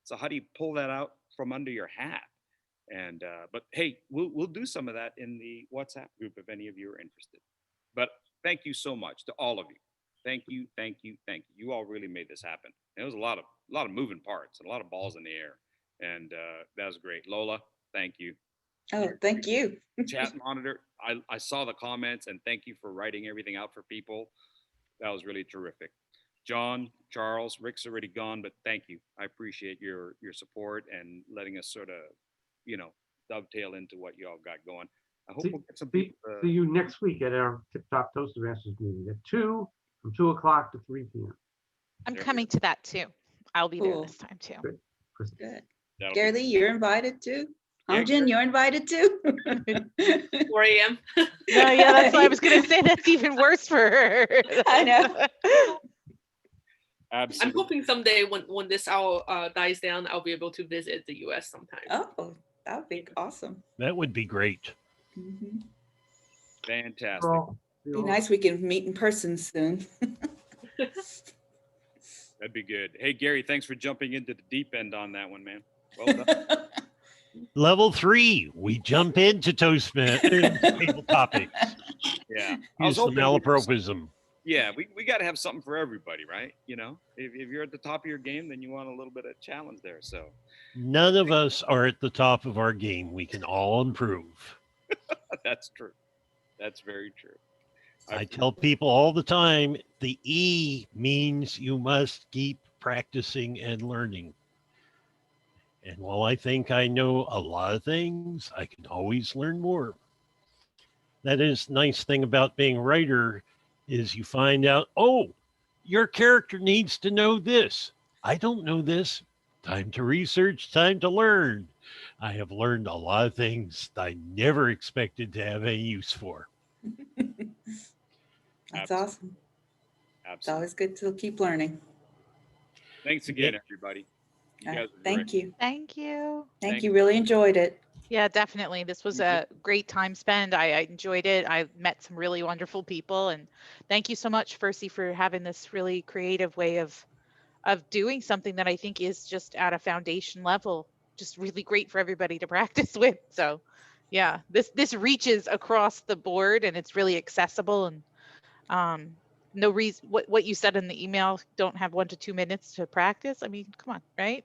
So how do you pull that out from under your hat? And but hey, we'll do some of that in the WhatsApp group if any of you are interested. But thank you so much to all of you. Thank you. You all really made this happen. It was a lot of moving parts and a lot of balls in the air, and that was great. Lola, thank you. Oh, thank you. Chat monitor, I saw the comments, and thank you for writing everything out for people. That was really terrific. John, Charles, Rick's already gone, but thank you. I appreciate your support and letting us sort of, dovetail into what you all got going. I hope we'll get some people. See you next week at our Tip Top Toaster Masters meeting at 2, from 2 o'clock to 3 p.m. I'm coming to that too. I'll be there Cool. this time too. Good. Good. That'll Gary be- Lee, you're invited too. Yeah, Hong Jin, you're invited too. 4 a.m. No, yeah, that's what I was gonna say. That's even worse for her. I know. I'm Absolutely. hoping someday when this hour dies down, I'll be able to visit the US sometime. Oh, that would be awesome. That would be great. Mhm. Fantastic. Well, Be nice. We can meet in person soon. That'd be good. Hey, Gary, thanks for jumping into the deep end on that one, man. Well done. Level 3, we jump into table topics. Yeah. I was Use the hoping we- malapropism. Yeah, we got to have something for everybody, right? You know, if you're at the top of your game, then you want a little bit of challenge there. So None of us are at the top of our game. We can all improve. that's true. That's very true. I tell people all the time, the E means you must keep practicing and learning. And while I think I know a lot of things, I can always learn more. That is the nice thing about being a writer is you find out, oh, your character needs to know this. I don't know this. Time to research, time to learn. I have learned a lot of things I never expected to have any use for. That's awesome. It's Absolutely. always good to keep learning. Thanks again, everybody. You All guys right, are thank great. you. Thank you. Thank you. Really enjoyed it. Yeah, definitely. This was a great time spent. I enjoyed it. I met some really wonderful people, and thank you so much, Percy, for having this really creative way of doing something that I think is just at a foundation level, just really great for everybody to practice with. So, yeah, this reaches across the board, and it's really accessible. And no reason what you said in the email. Don't have 1 to 2 minutes to practice. I mean, come on, right?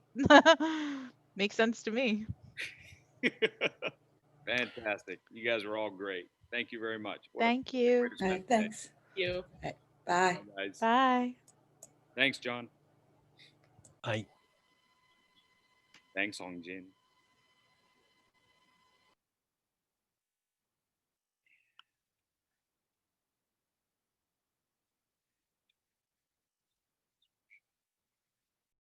Makes sense to me. Fantastic. You guys are all great. Thank you very much. What a Thank you. way to spend the day. Thanks. You. Bye. Bye, guys. Bye. Thanks, John. I Thanks, Hong Jin.